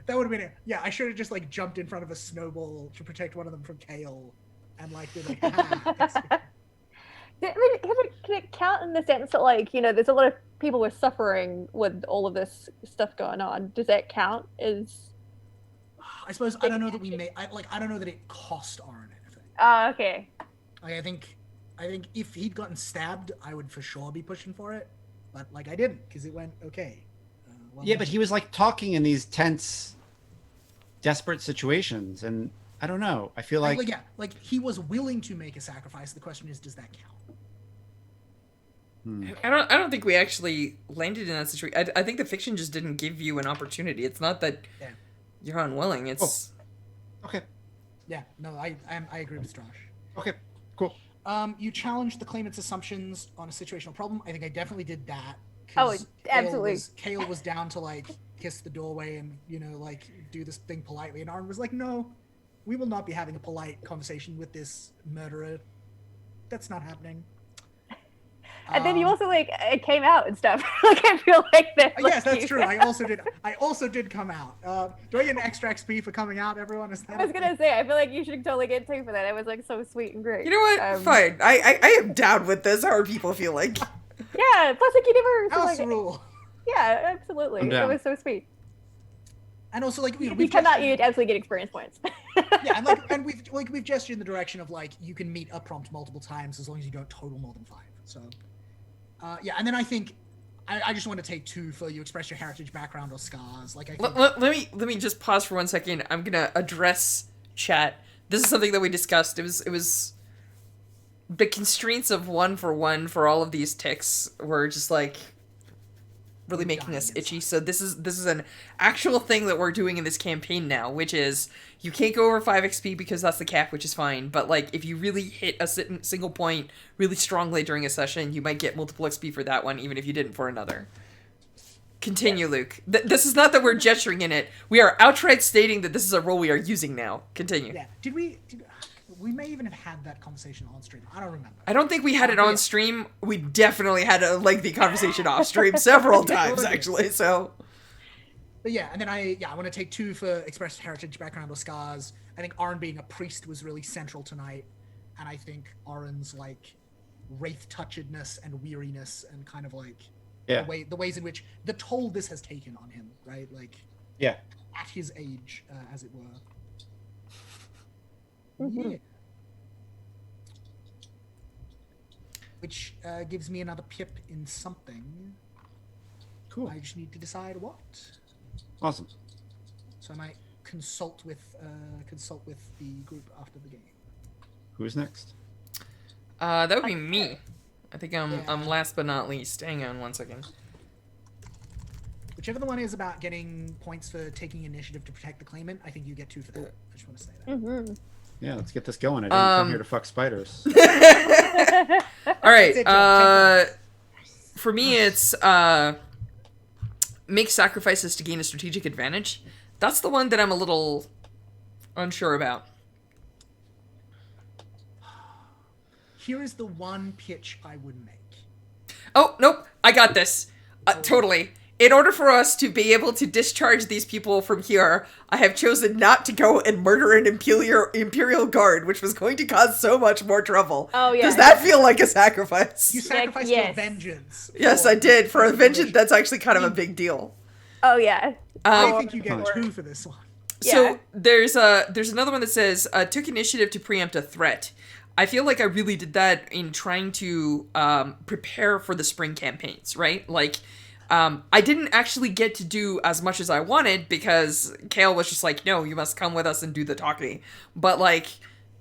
That would have been it. Yeah, I should have just like jumped in front of a snowball to protect one of them from Kale, and like been like, "Ha, that's good." Can it count in the sense that like there's a lot of people who are suffering with all of this stuff going on? Does that count as? I suppose I don't know that we made. I don't know that it cost Oren anything. Okay. Like, I think if he'd gotten stabbed, I would for sure be pushing for it. But like I didn't because it went okay. Yeah, but he was like talking in these tense, desperate situations, and I don't know. I feel like like he was willing to make a sacrifice. The question is, does that count? I don't think we actually landed in that situation. I think the fiction just didn't give you an opportunity. It's not that Yeah. you're unwilling. It's okay. Yeah, no, I agree with Strash. Okay. Cool. You challenged the claimant's assumptions on a situational problem. I think I definitely did that. Oh, 'cause absolutely. Kale was down to like kiss the doorway and like do this thing politely, and Arn was like, "No, we will not be having a polite conversation with this murderer. That's not happening." And then you also like it came out and stuff. Like I feel like that. Yes, that's true. I also did come out. Do I get an extra XP for coming out, everyone? Is that I was gonna say, I feel like you should totally get 2 for that. It was like so sweet and great. you know what? Fine. I am down with this. How are people feeling? Yeah. Plus, like you never. house like, rule? yeah, absolutely. I'm It down. was so sweet. And also, like, If you come out, you'd absolutely get experience points. yeah, and we've gestured in the direction of like you can meet a prompt multiple times as long as you don't total more than 5. So, yeah, and then I think I just want to take 2 for you express your heritage, background, or scars. Like, I think... let me just pause for 1 second. I'm gonna address chat. This is something that we discussed. It was the constraints of 1 for all of these ticks were just like really making us itchy. So this is an actual thing that we're doing in this campaign now, which is you can't go over 5 XP because that's the cap, which is fine. But like if you really hit a single point really strongly during a session, you might get multiple XP for that one, even if you didn't for another. Continue, Luke. This is not that we're gesturing in it. We are outright stating that this is a role we are using now. Continue. Yeah. We may even have had that conversation on stream. I don't remember. I don't think we had it on stream. We definitely had a lengthy conversation off stream several times, actually. So, but yeah, and then I want to take 2 for express heritage, background, or scars. I think Oren being a priest was really central tonight, and I think Oren's like wraith-touchedness and weariness and kind of like the ways in which the toll this has taken on him, right? Like, yeah, at his age, as it were. Mm-hmm. Yeah. Which gives me another pip in something. Cool. I just need to decide what. Awesome. So I might consult with the group after the game. Who's next? That would be me. I think I'm last but not least. Hang on 1 second. Whichever the one is about getting points for taking initiative to protect the claimant, I think you get 2 for that. I just want to say that. Mm-hmm. Yeah, let's get this going. I didn't come here to fuck spiders. All right. For me, it's make sacrifices to gain a strategic advantage. That's the one that I'm a little unsure about. Here is the one pitch I would make. Oh, nope. I got this. Totally. In order for us to be able to discharge these people from here, I have chosen not to go and murder an Imperial guard, which was going to cause so much more trouble. Oh, yeah. Does that feel like a sacrifice? You sacrificed yes. for vengeance. Yes, I did. For a vengeance, that's actually kind of a big deal. Oh yeah. I think you get 2 for this one. So there's another one that says, took initiative to preempt a threat. I feel like I really did that in trying to prepare for the spring campaigns, right? Like, I didn't actually get to do as much as I wanted because Kale was just like, no, you must come with us and do the talking. But, like,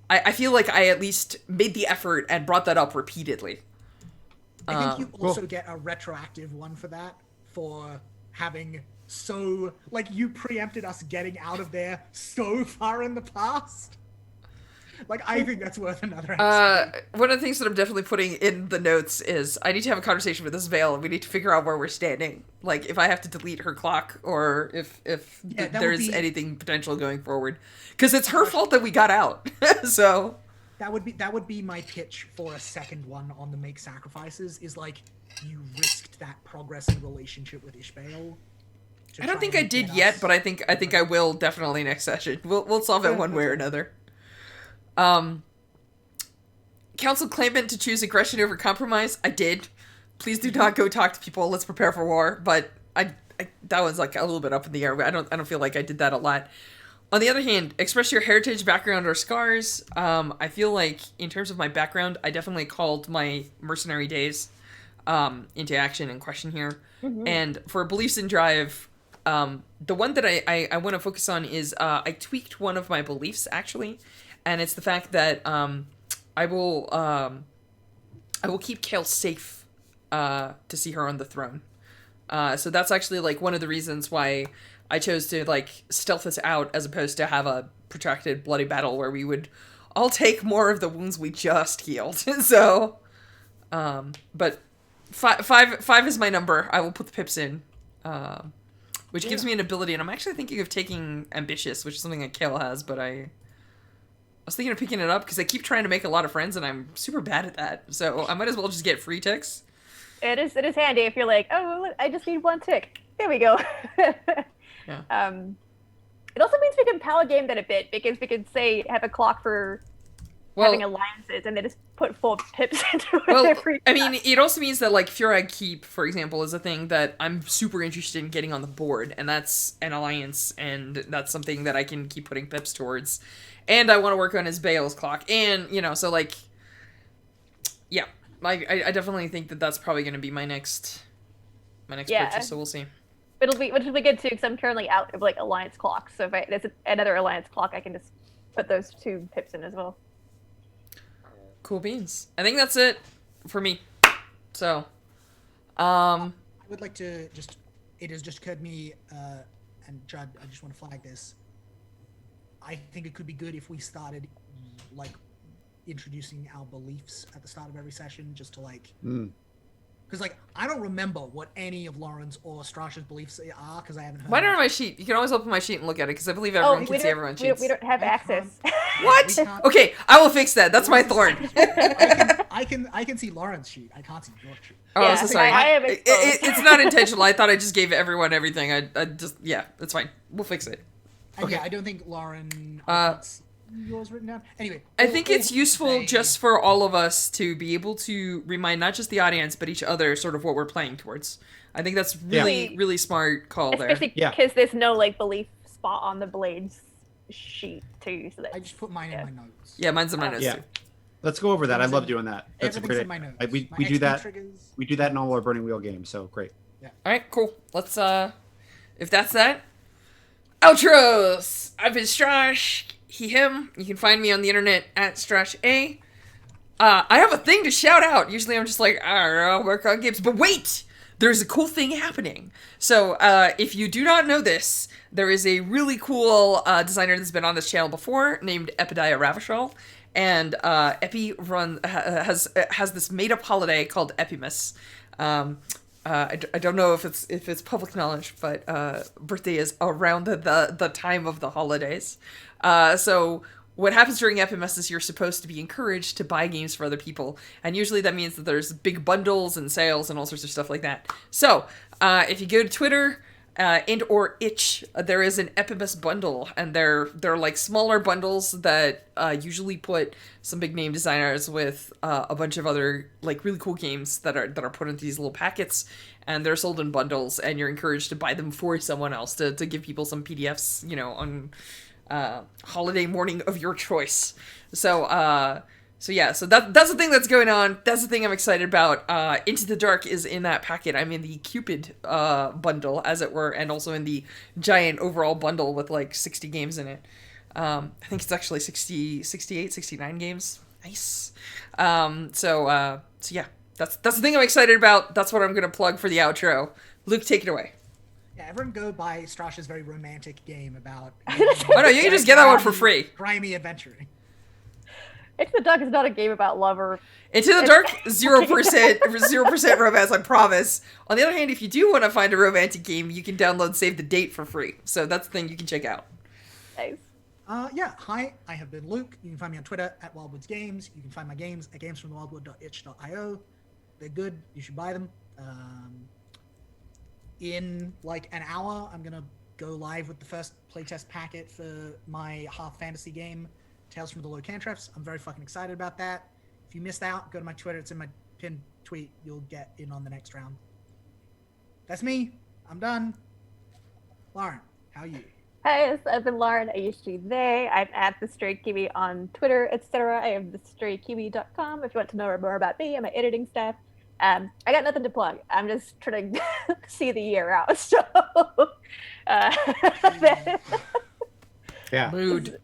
I feel like I at least made the effort and brought that up repeatedly. I think you also get a retroactive one for that, for having you preempted us getting out of there so far in the past. Like, I think that's worth another episode. One of the things that I'm definitely putting in the notes is I need to have a conversation with this Vale, and we need to figure out where we're standing. Like, if I have to delete her clock, or if there's anything potential going forward. Because it's her fault that we got out. So... That would be my pitch for a second one on the make sacrifices, is like, you risked that progress in relationship with Ishbaal. I don't think I did yet, but I think I will definitely next session. We'll solve it one way or another. Council claimant to choose aggression over compromise. I did. Please do not go talk to people. Let's prepare for war. But I that was like a little bit up in the air. I don't feel like I did that a lot. On the other hand, express your heritage, background, or scars. I feel like in terms of my background, I definitely called my mercenary days into action and question here. Mm-hmm. And for beliefs and drive, the one that I want to focus on is I tweaked one of my beliefs actually. And it's the fact that I will keep Kale safe to see her on the throne. So that's actually like one of the reasons why I chose to like stealth us out as opposed to have a protracted bloody battle where we would all take more of the wounds we just healed. So, but five is my number. I will put the pips in, which gives me an ability. And I'm actually thinking of taking ambitious, which is something that Kale has, but I was thinking of picking it up because I keep trying to make a lot of friends and I'm super bad at that. So I might as well just get free ticks. It is handy if you're like, oh, look, I just need 1 tick. There we go. Yeah. It also means we can power game that a bit because we could say have a clock for Well- having alliances, and they just put 4 pips into it Well, every I mean, it also means that like Furag Keep, for example, is a thing that I'm super interested in getting on the board, and that's an alliance, and that's something that I can keep putting pips towards. And I want to work on his Bale's clock, and so like, yeah, I definitely think that that's probably going to be my next Yeah. purchase. So we'll see. which will be good too, because I'm currently out of like alliance clocks. So if there's another alliance clock, I can just put those 2 pips in as well. Cool beans. I think that's it for me. So, I would like to just. It has just occurred to me, and Judd, I just want to flag this. I think it could be good if we started, like, introducing our beliefs at the start of every session, just to like. Because, like, I don't remember what any of Lauren's or Strash's beliefs are, because I haven't heard. why not them. on my sheet? You can always open my sheet and look at it, because I believe everyone can see everyone's sheets. we don't have I access. What? We can't- Okay, I will fix that. That's my thorn. I can see Lauren's sheet. I can't see your sheet. Oh, Yeah, so sorry. I am exposed. It's not intentional. I thought I just gave everyone everything. I just, yeah, that's fine. We'll fix it. And Okay. yeah, I don't think Lauren. Yours written down. Anyway, I think it's useful say- just for all of us to be able to remind not just the audience, but each other sort of what we're playing towards. I think that's really, Yeah. really smart call there. Especially Yeah. because there's no like belief spot on the Blades sheet too. So I just put mine in my notes. Yeah, mine's in my Oh. notes Yeah. too. Let's go over that. I love doing that. That's a Everything's great. in my notes. We My do XP that. Triggers. We do that in all our Burning Wheel games. So great. All right, cool. Let's, if that's that. Outros! I've been Strash, he, him. You can find me on the internet at StrashA. I have a thing to shout out. Usually I'm just like, I don't know, work on games. But wait! There's a cool thing happening. So, if you do not know this, there is a really cool designer that's been on this channel before named Epidiah Ravishal. And Epi has this made-up holiday called Epimus. I don't know if it's public knowledge, but birthday is around the time of the holidays. So what happens during Epimus is you're supposed to be encouraged to buy games for other people, and usually that means that there's big bundles and sales and all sorts of stuff like that. So if you go to Twitter and or Itch, there is an Epimus bundle, and they're like smaller bundles that usually put some big name designers with a bunch of other like really cool games that are put into these little packets, and they're sold in bundles, and you're encouraged to buy them for someone else to give people some PDFs, on holiday morning of your choice. So that's the thing that's going on. That's the thing I'm excited about. Into the Dark is in that packet. I'm in the Cupid bundle, as it were, and also in the giant overall bundle with like 60 games in it. I think it's actually 60, 68, 69 games. Nice. So yeah, that's the thing I'm excited about. That's what I'm gonna plug for the outro. Luke, take it away. Yeah, everyone go buy Strash's very romantic game about. Oh no, you can just get that one for free. Grimy adventuring. Into the Dark is not a game about love or. Into the Dark, 0% romance, I promise. On the other hand, if you do want to find a romantic game, you can download Save the Date for free. So that's the thing you can check out. Nice. Yeah, hi, I have been Luke. You can find me on Twitter at Wildwoods Games. You can find my games at gamesfromthewildwood.itch.io. They're good. You should buy them. In like an hour, I'm going to go live with the first playtest packet for my half fantasy game, Tales from the Low Cantrips. I'm very fucking excited about that. If you missed out, go to my Twitter. It's in my pinned tweet. You'll get in on the next round. That's me. I'm done. Lauren, how are you? Hi, yes, I've been Lauren. I used to be they. I'm at the Stray Kiwi on Twitter, etc. I have thestraykiwi.com if you want to know more about me and my editing staff. I got nothing to plug. I'm just trying to see the year out. So, Yeah. Mood.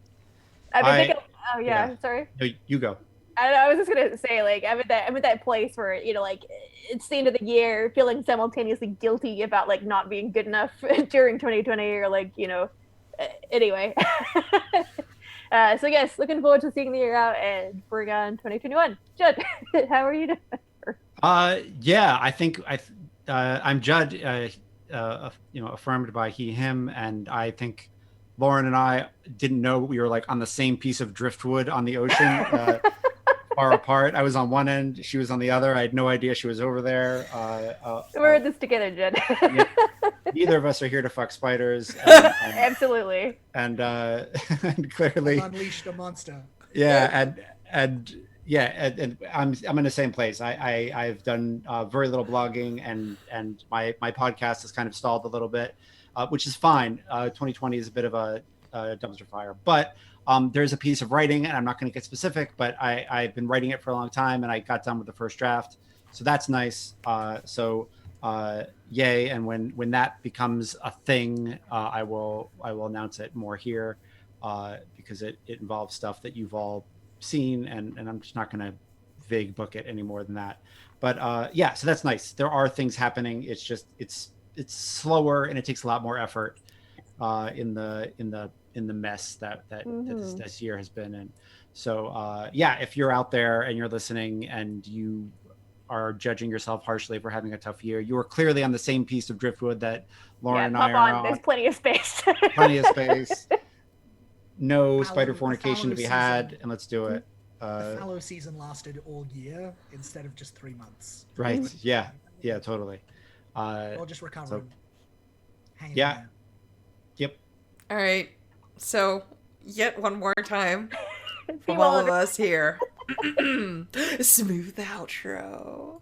I've been thinking. Oh yeah, yeah. sorry. No, you go. I don't know. I was just gonna say, like, I'm at that place where like it's the end of the year, feeling simultaneously guilty about like not being good enough during 2020, or like anyway. So yes, looking forward to seeing the year out and bring on 2021. Judd, how are you doing? Yeah, I think I'm Judd, affirmed by he, him, and I think Lauren and I didn't know we were like on the same piece of driftwood on the ocean, far apart. I was on one end, she was on the other. I had no idea she was over there. We're in this together, Judd. Yeah, neither of us are here to fuck spiders. Absolutely. And clearly, Unleashed a monster. yeah, and yeah, and I'm in the same place. I've done very little blogging, and my podcast has kind of stalled a little bit, which is fine. 2020 is a bit of a dumpster fire, but there's a piece of writing, and I'm not going to get specific, but I've been writing it for a long time, and I got done with the first draft, so that's nice. Yay! And when that becomes a thing, I will announce it more here, because it involves stuff that you've all seen, and I'm just not going to vague book it any more than that. But yeah, so that's nice. There are things happening. It's just it's slower, and it takes a lot more effort in the mess that this year has been in. So yeah, if you're out there and you're listening and you are judging yourself harshly for having a tough year, you are clearly on the same piece of driftwood that Lauren and I are on. There's plenty of space. Plenty of space. No Fallow- spider the fornication to fallow be had, season. and let's do it. The fallow season lasted all year instead of just 3 months. Right. Yeah. Yeah, totally. Or just recovering. Hanging yeah. in there. Yep. All right. So, yet one more time Be from well all of under- us here. Smooth outro.